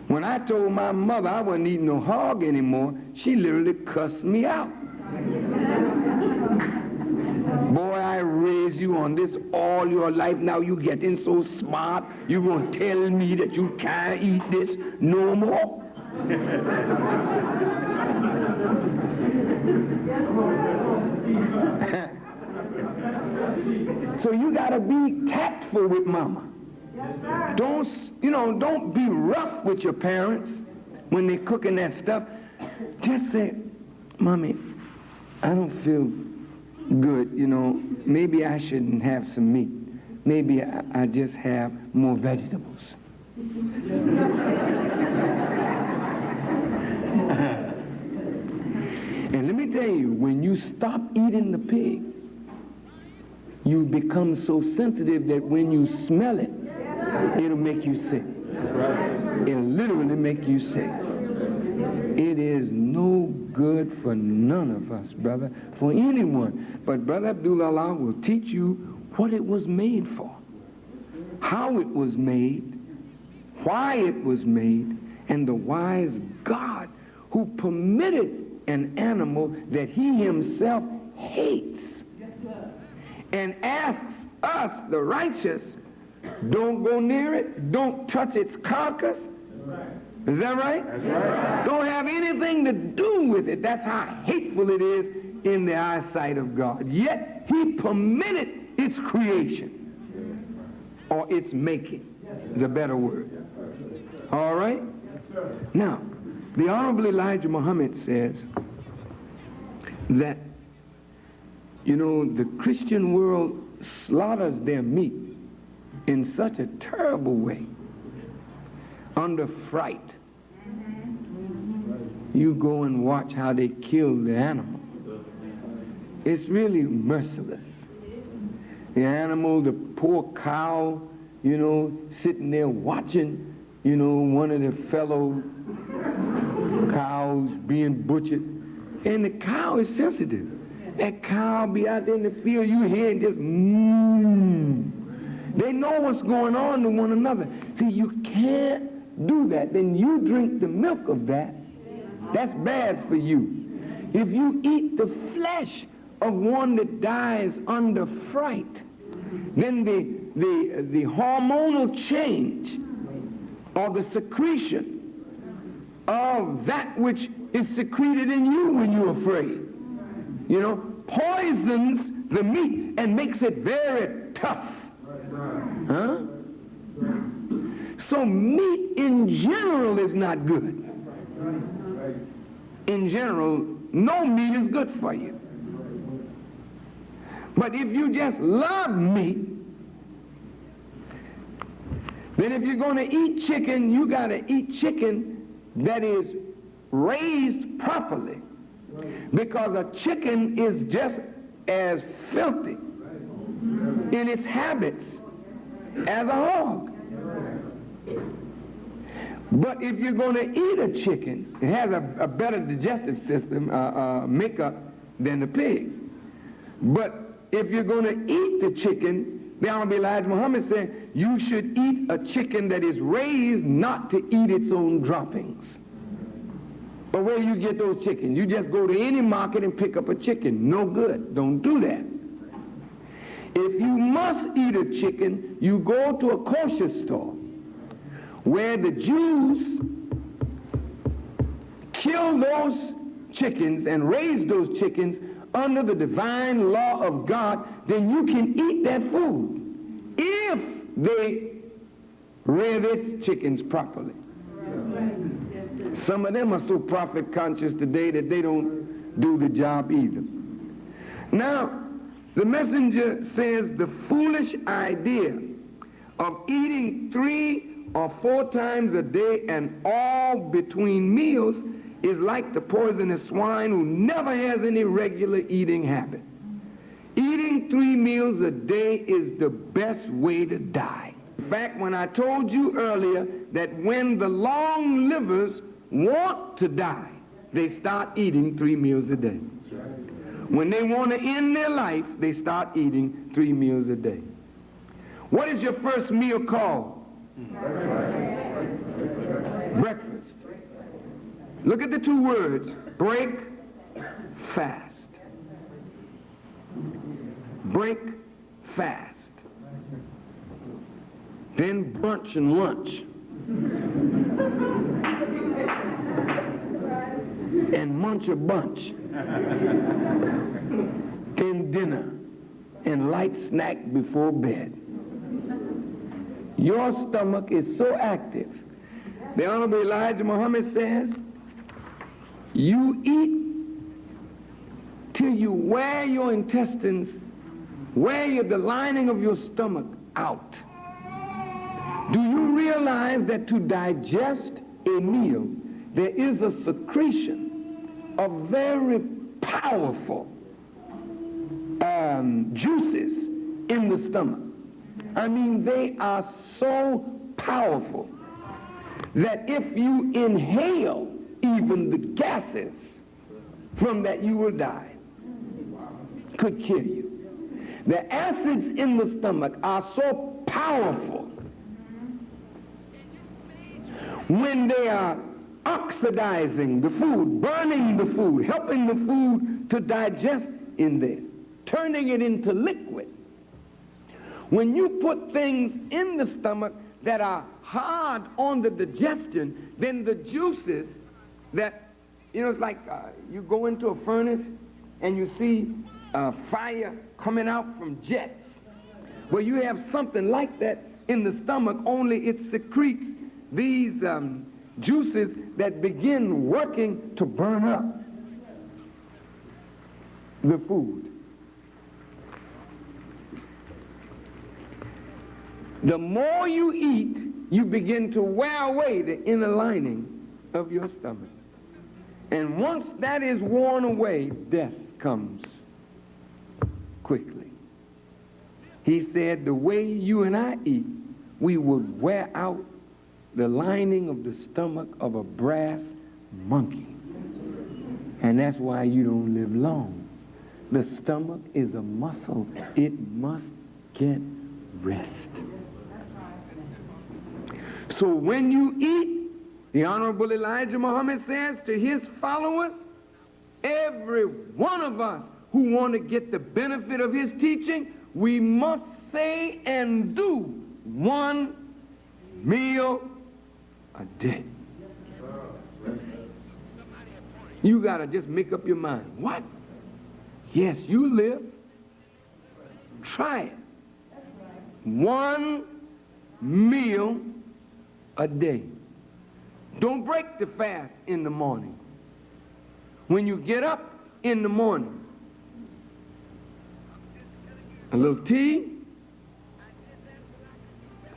When I told my mother I wasn't eating no hog anymore, she literally cussed me out. Boy, I raised you on this all your life. Now you getting so smart, you gonna tell me that you can't eat this no more? So you gotta be tactful with mama. Don't be rough with your parents when they're cooking that stuff. Just say, Mommy, I don't feel good, maybe I shouldn't have some meat. Maybe I just have more vegetables. And let me tell you, when you stop eating the pig, you become so sensitive that when you smell it, it'll make you sick. It'll literally make you sick. It is no good for none of us, brother, for anyone. But Brother Abdul-Allah will teach you what it was made for, how it was made, why it was made, and the wise God who permitted an animal that he himself hates and asks us, the righteous, don't go near it, don't touch its carcass. Is that right? That's right. Don't have anything to do with it. That's how hateful it is in the eyesight of God. Yet he permitted its creation, or its making is a better word. All right? Now, the Honorable Elijah Muhammad says that, the Christian world slaughters their meat in such a terrible way, under fright. You go and watch how they kill the animal. It's really merciless. The animal, the poor cow, sitting there watching, one of the fellow cows being butchered. And the cow is sensitive. That cow be out there in the field, you hear it just They know what's going on to one another. See, you can't do that. Then you drink the milk of that. That's bad for you. If you eat the flesh of one that dies under fright, then the hormonal change or the secretion of that which is secreted in you when you're afraid, you know, poisons the meat and makes it very tough. Huh? So meat in general is not good. In general, no meat is good for you. But if you just love meat, then if you're going to eat chicken, you got to eat chicken that is raised properly. Because a chicken is just as filthy in its habits as a hog. But if you're going to eat a chicken, it has a better digestive system, makeup than the pig. But if you're going to eat the chicken, the Honorable Elijah Muhammad said, you should eat a chicken that is raised not to eat its own droppings. But where you get those chickens? You just go to any market and pick up a chicken. No good. Don't do that. If you must eat a chicken, you go to a kosher store where the Jews kill those chickens and raise those chickens under the divine law of God. Then you can eat that food if they rear their chickens properly. Some of them are so profit conscious today that they don't do the job either. Now, the messenger says the foolish idea of eating 3 or 4 times a day and all between meals is like the poisonous swine who never has any regular eating habit. Eating 3 meals a day is the best way to die. In fact, when I told you earlier that when the long livers want to die, they start eating 3 meals a day. When they want to end their life, they start eating 3 meals a day. What is your first meal called? Breakfast. Look at the 2 words, break, fast. Break, fast. Then brunch and lunch. And munch a bunch. Then dinner and light snack before bed. Your stomach is so active. The Honorable Elijah Muhammad says, you eat till you wear your intestines, wear the lining of your stomach out. Do you realize that to digest a meal, there is a secretion of very powerful juices in the stomach? I mean, they are so powerful that if you inhale even the gases from that, you will die. Could kill you. The acids in the stomach are so powerful when they are oxidizing the food, burning the food, helping the food to digest in there, turning it into liquid. When you put things in the stomach that are hard on the digestion, then the juices that, you know, it's like you go into a furnace and you see fire coming out from jets. Well, you have something like that in the stomach, only it secretes these juices that begin working to burn up the food. The more you eat, you begin to wear away the inner lining of your stomach. And once that is worn away, death comes quickly. He said the way you and I eat, we would wear out the lining of the stomach of a brass monkey. And that's why you don't live long. The stomach is a muscle. It must get rest. So when you eat, the Honorable Elijah Muhammad says to his followers, every one of us who want to get the benefit of his teaching, we must say and do 1 meal a day. You got to just make up your mind. What? Yes, you live. Try it. 1 meal a day. Don't break the fast in the morning. When you get up in the morning, a little tea,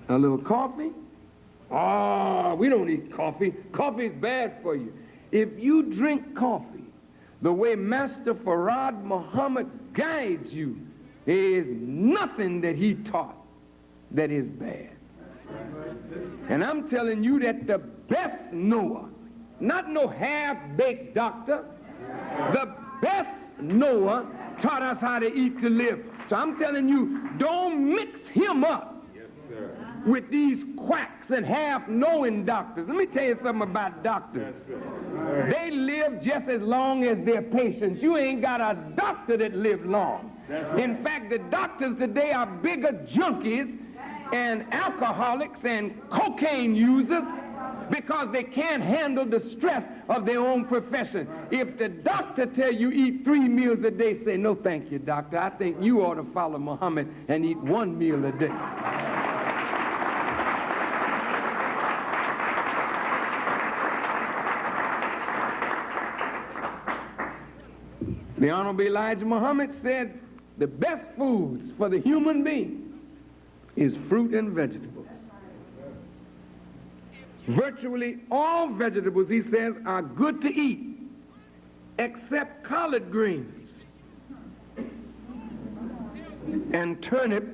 a little coffee. Oh, we don't eat coffee. Coffee is bad for you. If you drink coffee the way Master Farad Muhammad guides you, there is nothing that he taught that is bad. And I'm telling you that the best Noah, not no half-baked doctor, the best Noah taught us how to eat to live. So I'm telling you, don't mix him up with these quacks and half-knowing doctors. Let me tell you something about doctors. They live just as long as their patients. You ain't got a doctor that lives long. In fact, the doctors today are bigger junkies and alcoholics and cocaine users because they can't handle the stress of their own profession. If the doctor tell you eat 3 meals a day, say, no thank you, doctor. I think you ought to follow Muhammad and eat 1 meal a day. The Honorable Elijah Muhammad said the best foods for the human being is fruit and vegetables. Virtually all vegetables, he says, are good to eat, except collard greens and turnip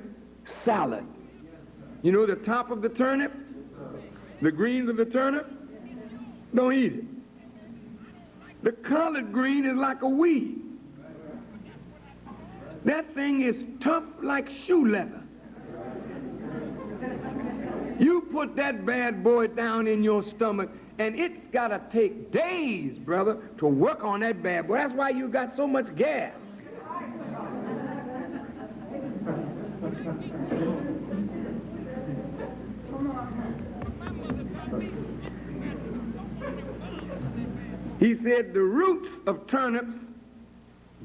salad. You know the top of the turnip? The greens of the turnip? Don't eat it. The collard green is like a weed. That thing is tough like shoe leather. You put that bad boy down in your stomach, and it's got to take days, brother, to work on that bad boy. That's why you got so much gas. He said the roots of turnips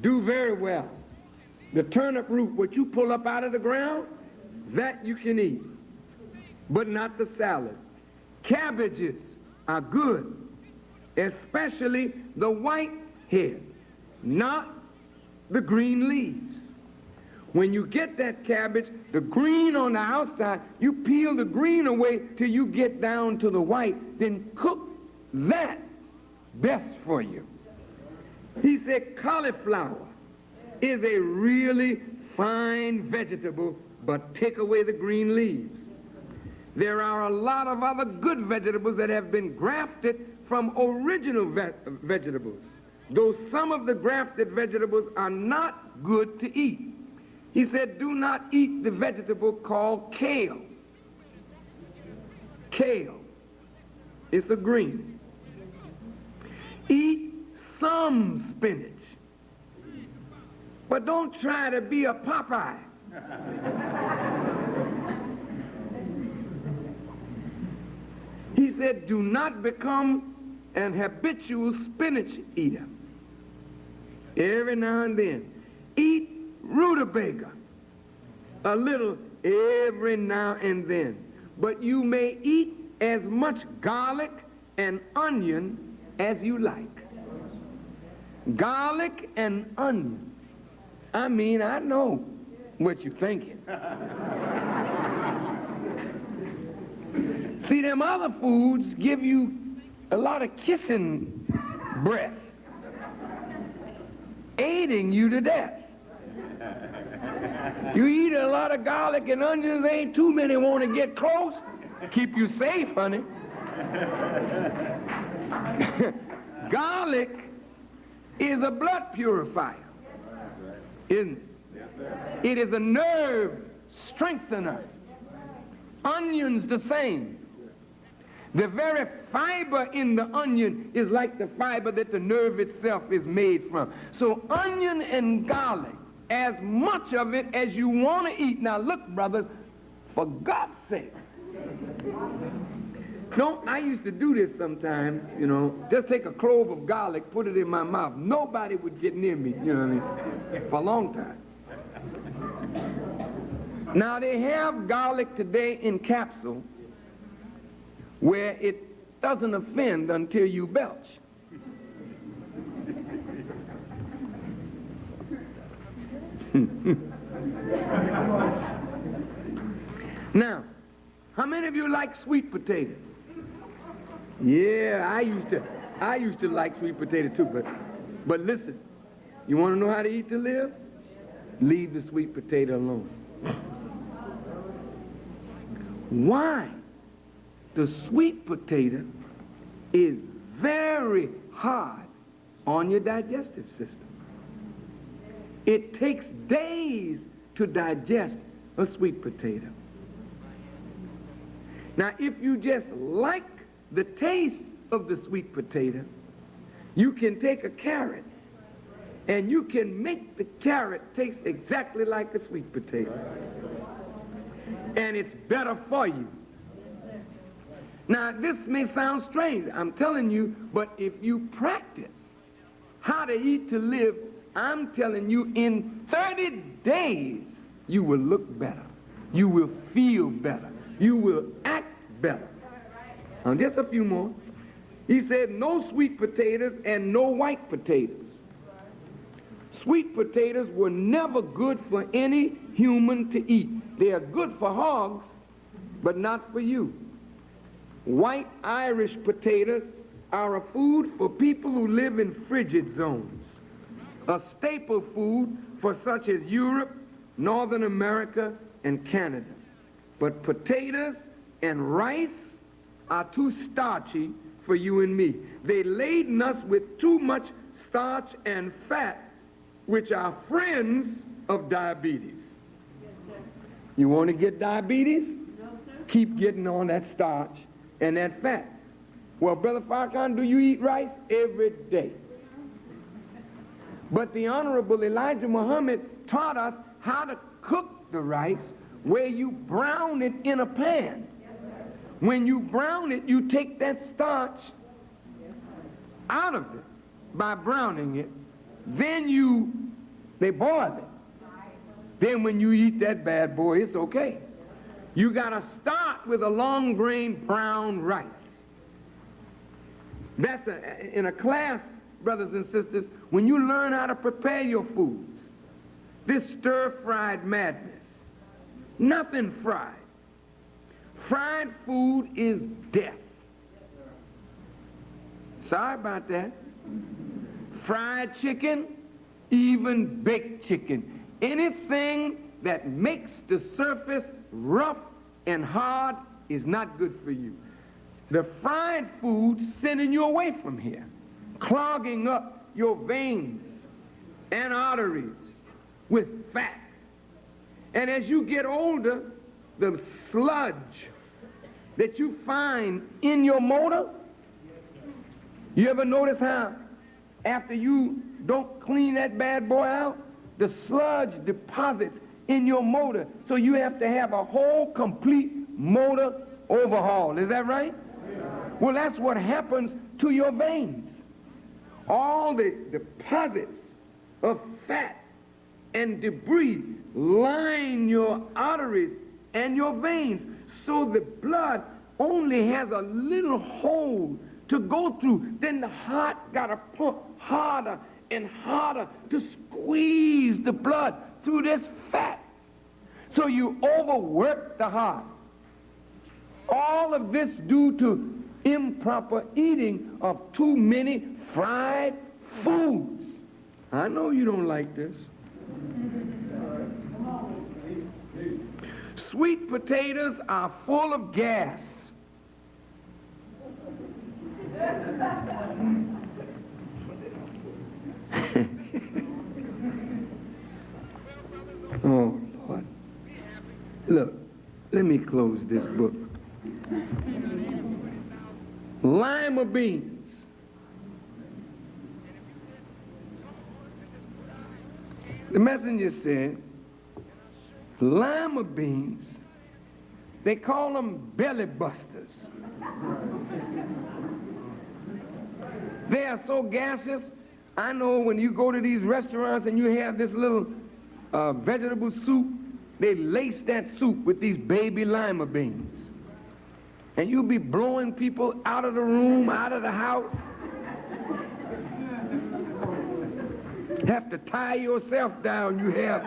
do very well. The turnip root, what you pull up out of the ground, that you can eat, but not the salad. Cabbages are good, especially the white head, not the green leaves. When you get that cabbage, the green on the outside, you peel the green away till you get down to the white, then cook that best for you. He said cauliflower is a really fine vegetable, but take away the green leaves. There are a lot of other good vegetables that have been grafted from original vegetables, though some of the grafted vegetables are not good to eat. He said, do not eat the vegetable called kale. Kale. It's a green. Eat some spinach. But don't try to be a Popeye. He said, do not become an habitual spinach eater. Every now and then. Eat rutabaga. A little every now and then. But you may eat as much garlic and onion as you like. Garlic and onion. I mean, I know what you're thinking. See, them other foods give you a lot of kissing breath, aiding you to death. You eat a lot of garlic and onions, ain't too many want to get close. Keep you safe, honey. Garlic is a blood purifier, isn't it? It is a nerve strengthener. Onions the same. The very fiber in the onion is like the fiber that the nerve itself is made from. So onion and garlic, as much of it as you want to eat. Now look, brothers, for God's sake. No, I used to do this sometimes, you know, just take a clove of garlic, put it in my mouth. Nobody would get near me, you know what I mean, for a long time. Now they have garlic today in capsule where it doesn't offend until you belch. Now, how many of you like sweet potatoes? Yeah, I used to like sweet potato too, but listen, you want to know how to eat to live? Leave the sweet potato alone. Why? The sweet potato is very hard on your digestive system. It takes days to digest a sweet potato. Now, if you just like the taste of the sweet potato, you can take a carrot and you can make the carrot taste exactly like a sweet potato. And it's better for you. Now, this may sound strange, I'm telling you, but if you practice how to eat to live, I'm telling you, in 30 days, you will look better. You will feel better. You will act better. Now, just a few more. He said, no sweet potatoes and no white potatoes. Sweet potatoes were never good for any human to eat. They are good for hogs, but not for you. White Irish potatoes are a food for people who live in frigid zones, a staple food for such as Europe, Northern America, and Canada. But potatoes and rice are too starchy for you and me. They laden us with too much starch and fat, which are friends of diabetes. You want to get diabetes? No, sir. Keep getting on that starch and that fat. Well, Brother Farrakhan, do you eat rice? Every day. But the Honorable Elijah Muhammad taught us how to cook the rice where you brown it in a pan. When you brown it, you take that starch out of it by browning it. Then they boil it. Then when you eat that bad boy, it's okay. You got to start with a long grain brown rice. That's in a class, brothers and sisters, when you learn how to prepare your foods. This stir-fried madness. Nothing fried. Fried food is death. Sorry about that. Fried chicken, even baked chicken. Anything that makes the surface rough and hard is not good for you. The fried food sending you away from here, clogging up your veins and arteries with fat. And as you get older, the sludge that you find in your motor, you ever notice how after you don't clean that bad boy out, the sludge deposits in your motor, so you have to have a whole complete motor overhaul. Is that right? Well, that's what happens to your veins. All the deposits of fat and debris line your arteries and your veins, so the blood only has a little hole to go through. Then the heart got to pump harder and harder to squeeze the blood through this fat. So you overwork the heart. All of this due to improper eating of too many fried foods. I know you don't like this. Sweet potatoes are full of gas. Oh, Lord. Look, let me close this book. Lima beans. The messenger said, lima beans, they call them belly busters. They are so gaseous. I know when you go to these restaurants and you have this little vegetable soup, they lace that soup with these baby lima beans. And you'll be blowing people out of the room, out of the house. Have to tie yourself down. You have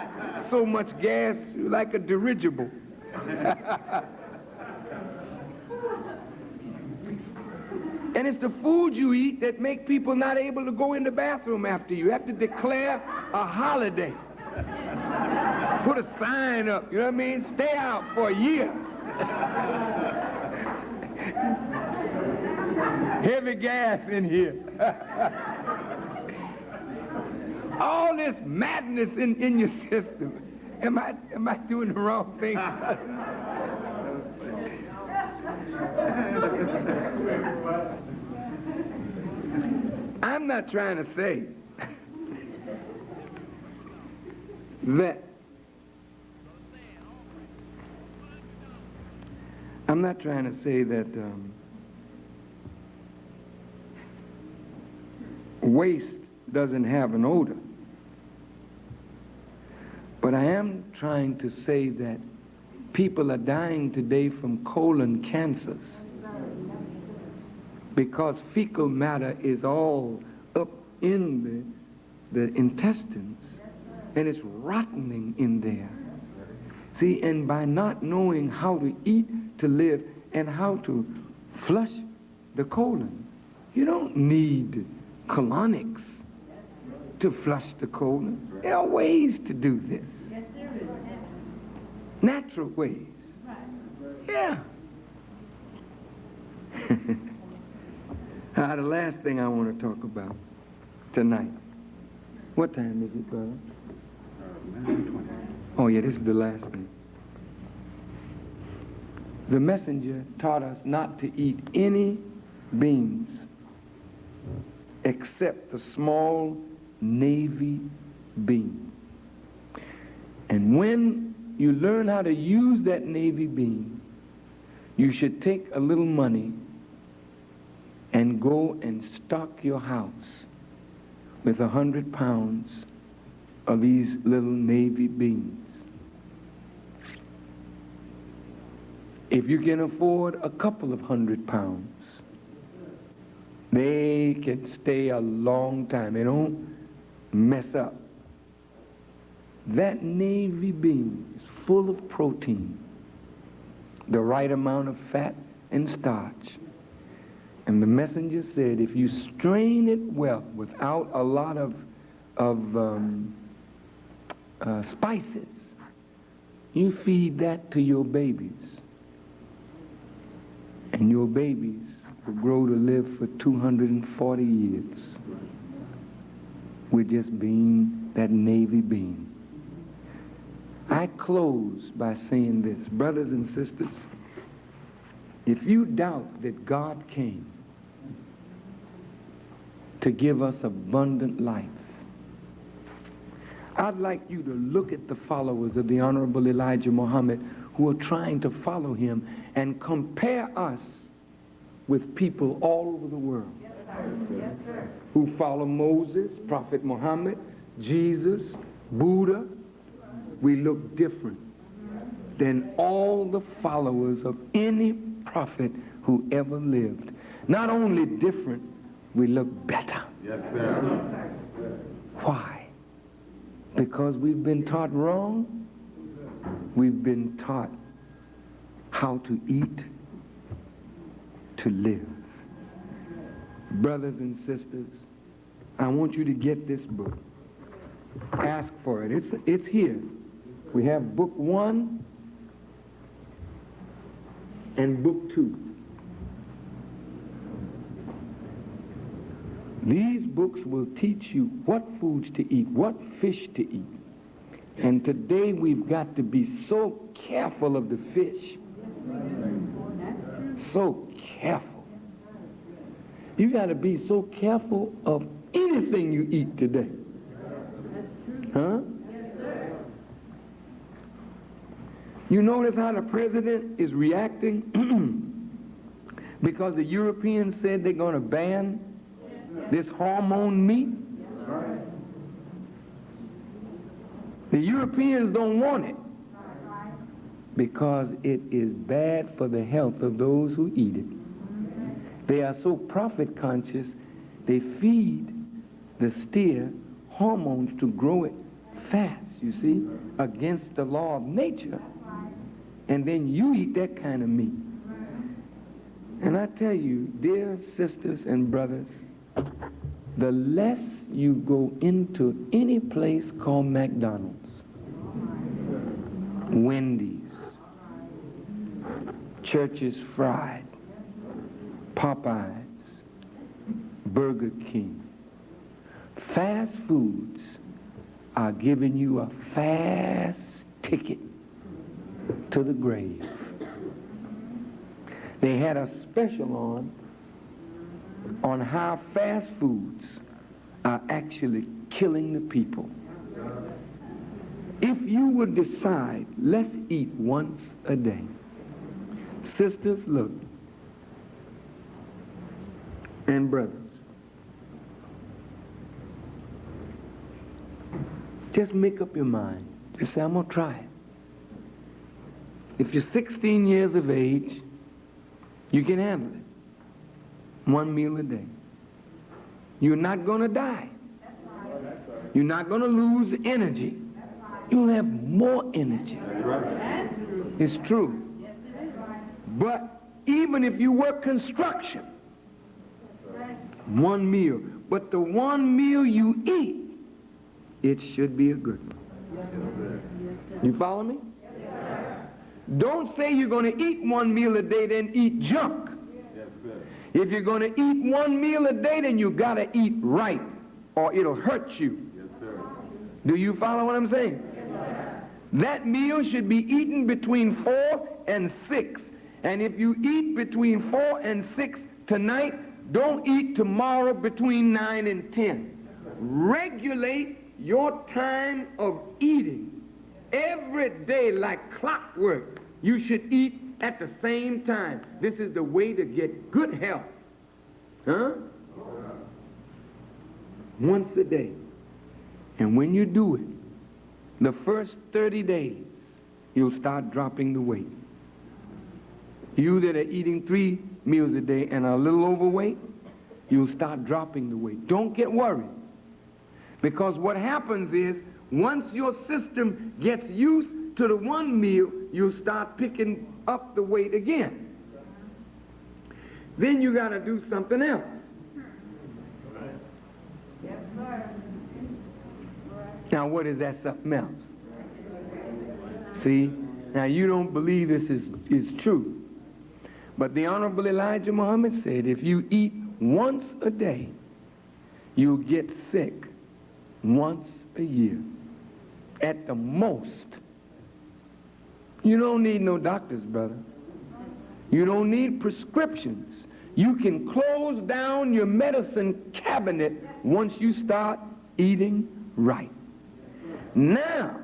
so much gas, you're like a dirigible. And it's the food you eat that make people not able to go in the bathroom after you. You have to declare a holiday. Put a sign up, you know what I mean? Stay out for a year. Heavy gas in here. All this madness in your system. Am I doing the wrong thing? I'm not trying to say that waste doesn't have an odor. But I am trying to say that people are dying today from colon cancers because fecal matter is all up in the intestines and it's rotting in there. See, and by not knowing how to eat to live and how to flush the colon, you don't need colonics to flush the colon. There are ways to do this. Natural ways. Yeah. The last thing I want to talk about tonight. What time is it, brother? 9:20. Oh, yeah, this is the last thing. The messenger taught us not to eat any beans except the small navy bean. And when you learn how to use that navy bean, you should take a little money and go and stock your house with 100 pounds of these little navy beans. If you can afford a couple of 100 pounds, they can stay a long time. They don't mess up. That navy bean is full of protein, the right amount of fat and starch. And the messenger said, if you strain it well without a lot of spices, you feed that to your babies. And your babies will grow to live for 240 years with just being that navy bean. I close by saying this, brothers and sisters, if you doubt that God came to give us abundant life, I'd like you to look at the followers of the Honorable Elijah Muhammad who are trying to follow him and compare us with people all over the world who follow Moses, Prophet Muhammad, Jesus, Buddha. We look different than all the followers of any prophet who ever lived. Not only different, we look better. Yes, sir. Why? Because we've been taught wrong. We've been taught how to eat, to live. Brothers and sisters, I want you to get this book. Ask for it. It's here. We have book 1 and book 2. These books will teach you what foods to eat, what fish to eat, And today we've got to be so careful of the fish. So careful. You got to be so careful of anything you eat today. Huh? You notice how the president is reacting because the Europeans said they're going to ban this hormone meat. The Europeans don't want it because it is bad for the health of those who eat it. They are so profit conscious, they feed the steer hormones to grow it fast, you see, against the law of nature. And then you eat that kind of meat. And I tell you, dear sisters and brothers, the less you go into any place called McDonald's, Wendy's, Church's Fried, Popeyes, Burger King, fast foods are giving you a fast ticket to the grave. They had a special on how fast foods are actually killing the people. If you would decide, let's eat once a day. Sisters, look, and brothers, just make up your mind. Just say, I'm going to try it. If you're 16 years of age, you can handle it. One meal a day. You're not going to die. You're not going to lose energy. You'll have more energy. It's true. But even if you work construction, one meal. But the one meal you eat, it should be a good one. You follow me? Don't say you're going to eat one meal a day, then eat junk. If you're going to eat one meal a day, then you got to eat right, or it'll hurt you. Do you follow what I'm saying? That meal should be eaten between 4 and 6. And if you eat between 4 and 6 tonight, don't eat tomorrow between 9 and 10. Regulate your time of eating. Every day, like clockwork, you should eat at the same time. This is the way to get good health. Huh? Once a day. And when you do it, the first 30 days, you'll start dropping the weight. You that are eating 3 meals a day and are a little overweight, you'll start dropping the weight. Don't get worried. Because what happens is, once your system gets used to the one meal, you'll start picking up the weight again. Then you got to do something else. Now, what is that something else? See? Now, you don't believe this is true. But the Honorable Elijah Muhammad said, if you eat once a day, you'll get sick once a year. At the most. You don't need no doctors, brother. You don't need prescriptions. You can close down your medicine cabinet once you start eating right. Now,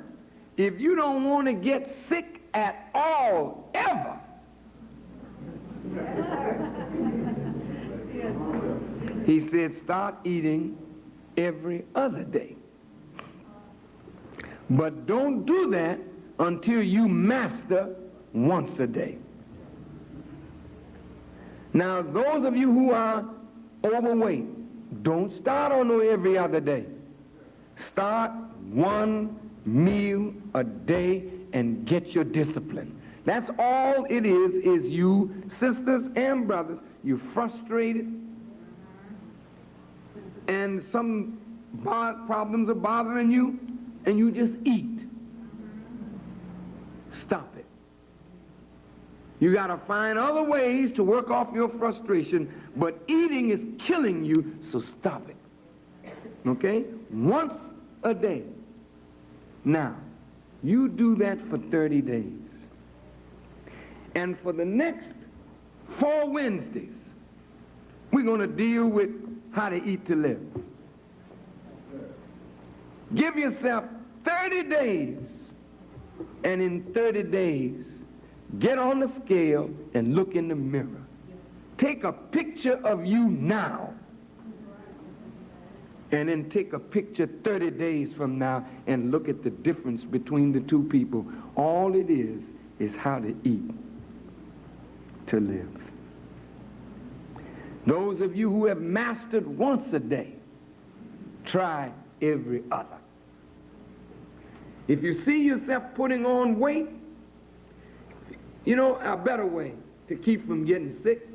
if you don't want to get sick at all, ever, he said start eating every other day. But don't do that until you master once a day. Now, those of you who are overweight, don't start on every other day. Start one meal a day and get your discipline. That's all it is you, sisters and brothers, you're frustrated and some problems are bothering you, and you just eat. Stop it. You got to find other ways to work off your frustration, but eating is killing you, so stop it. Okay? Once a day. Now, You do that for 30 days. And for the next 4 Wednesdays, we're going to deal with how to eat to live. Give yourself 30 days, and in 30 days, get on the scale and look in the mirror. Take a picture of you now, and then take a picture 30 days from now and look at the difference between the two people. All it is how to eat to live. Those of you who have mastered once a day, try every other. If you see yourself putting on weight, you know, a better way to keep from getting sick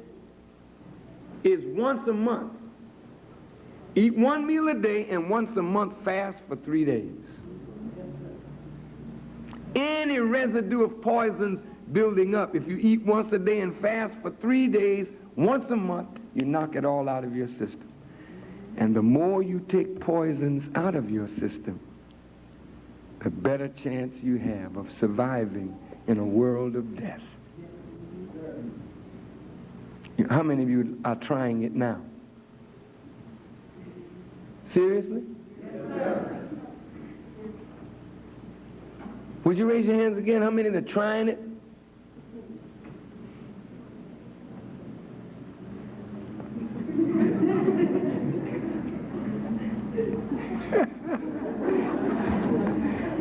is once a month. Eat 1 meal a day and once a month fast for 3 days. Any residue of poisons building up, if you eat once a day and fast for 3 days, once a month, you knock it all out of your system. And the more you take poisons out of your system, the better chance you have of surviving in a world of death. How many of you are trying it now? Seriously? Yes. Would you raise your hands again? How many are trying it?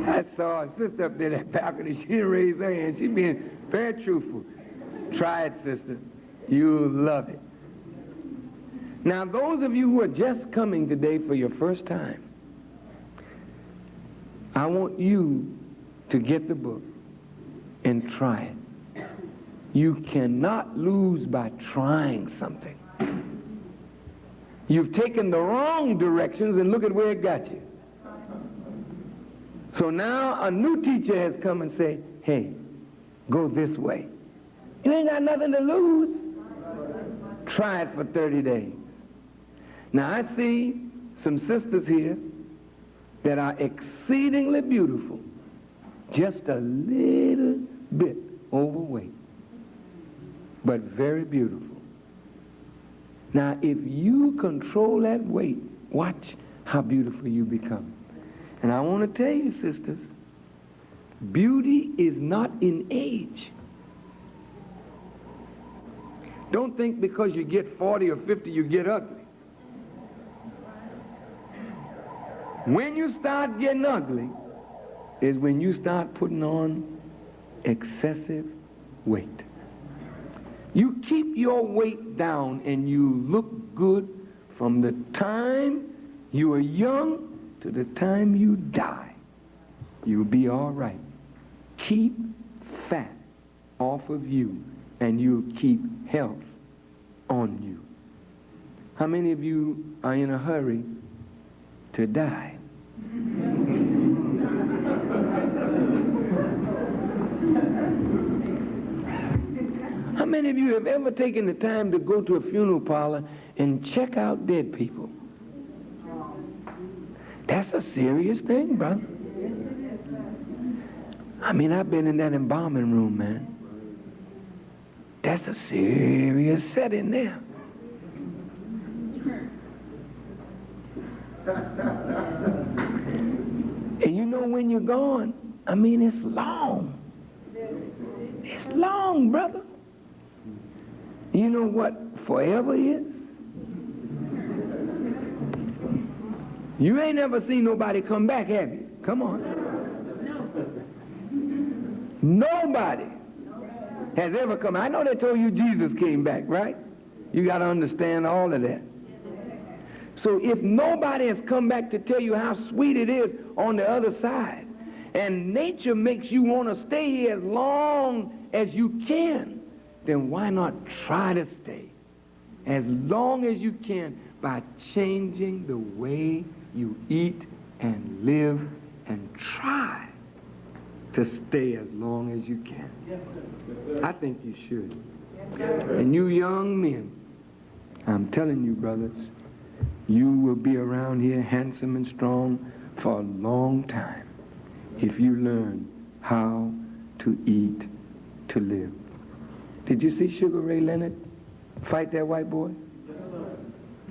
I saw a sister up there at that balcony. She didn't raise her hand. She's being very truthful. Try it, sister. You'll love it. Now, those of you who are just coming today for your first time, I want you to get the book and try it. You cannot lose by trying something. You've taken the wrong directions and look at where it got you. So now a new teacher has come and said, hey, go this way. You ain't got nothing to lose. Try it for 30 days. Now I see some sisters here that are exceedingly beautiful, just a little bit overweight, but very beautiful. Now if you control that weight, watch how beautiful you become. And I want to tell you, sisters, beauty is not in age. Don't think because you get 40 or 50 you get ugly. When you start getting ugly is when you start putting on excessive weight. You keep your weight down and you look good from the time you are young to the time you die. You'll be all right. Keep fat off of you and you'll keep health on you. How many of you are in a hurry to die? How many of you have ever taken the time to go to a funeral parlor and check out dead people? That's a serious thing, brother. I mean, I've been in that embalming room, man. That's a serious setting there. And you know when you're gone, I mean, it's long. It's long, brother. You know what forever is? You ain't never seen nobody come back, have you? Come on. Nobody has ever come. I know they told you Jesus came back, right? You got to understand all of that. So if nobody has come back to tell you how sweet it is on the other side, and nature makes you want to stay here as long as you can, then why not try to stay as long as you can by changing the way you eat and live and try to stay as long as you can. I think you should. And you young men, I'm telling you, brothers, you will be around here handsome and strong for a long time if you learn how to eat to live. Did you see Sugar Ray Leonard fight that white boy?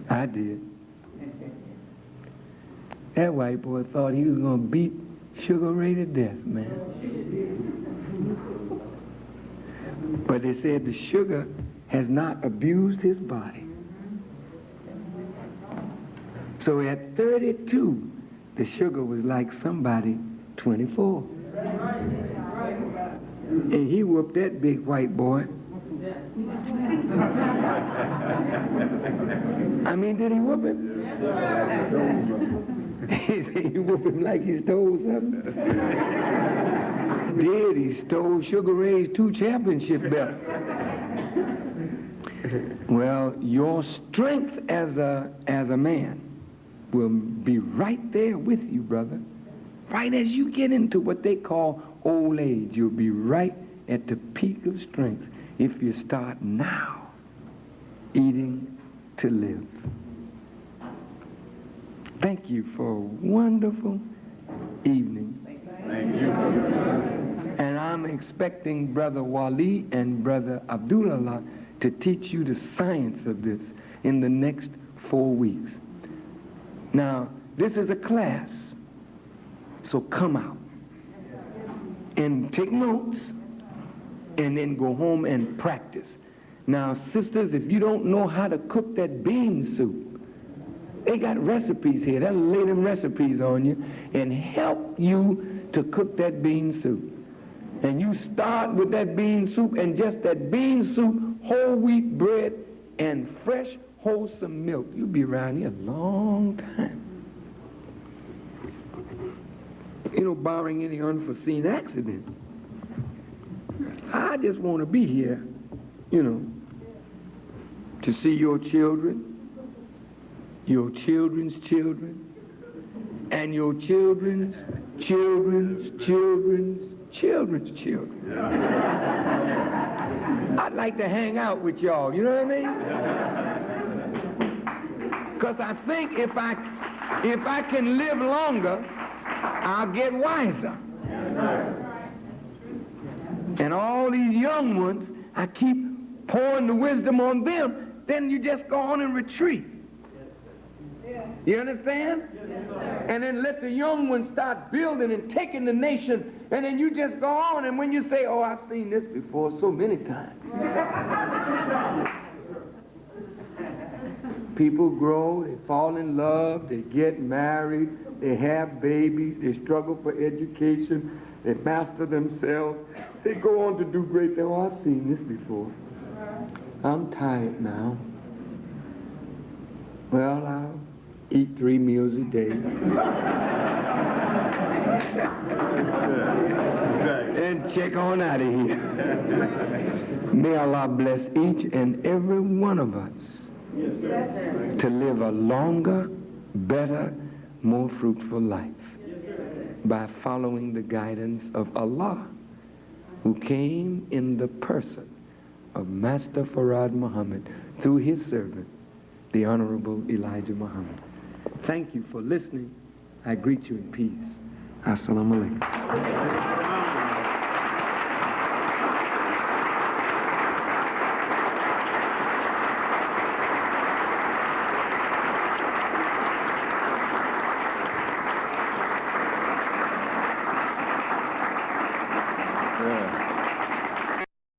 I did. That white boy thought he was going to beat Sugar Ray to death, man. But they said the sugar has not abused his body. So at 32, the sugar was like somebody 24. And he whooped that big white boy. I mean, did he whoop him? He whooped him like he stole something. Did he stole Sugar Ray's 2 championship belts? Well, your strength as a man will be right there with you, brother. Right as you get into what they call old age, you'll be right at the peak of strength if you start now eating to live. Thank you for a wonderful evening. Thank you. And I'm expecting Brother Wali and Brother Abdullah to teach you the science of this in the next 4 weeks. Now, this is a class, so come out and take notes and then go home and practice. Now, sisters, if you don't know how to cook that bean soup, they got recipes here. They'll lay them recipes on you and help you to cook that bean soup. And you start with that bean soup and just that bean soup, whole wheat bread, and fresh, wholesome milk. You'll be around here a long time. You know, barring any unforeseen accident. I just want to be here, you know, to see your children, your children's children, and your children's children's children's children's children. I'd like to hang out with y'all, you know what I mean? Because I think if I can live longer, I'll get wiser. And all these young ones, I keep pouring the wisdom on them, then you just go on and retreat. You understand? And then let the young ones start building and taking the nation, and then you just go on, and when you say, oh, I've seen this before so many times. People grow, they fall in love, they get married, they have babies, they struggle for education, they master themselves, they go on to do great things. Oh, I've seen this before. I'm tired now. Well, I'll eat 3 meals a day. And check on out of here. May Allah bless each and every one of us to live a longer, better, more fruitful life by following the guidance of Allah, who came in the person of Master Farad Muhammad through his servant, the Honorable Elijah Muhammad. Thank you for listening. I greet you in peace. Assalamu alaikum.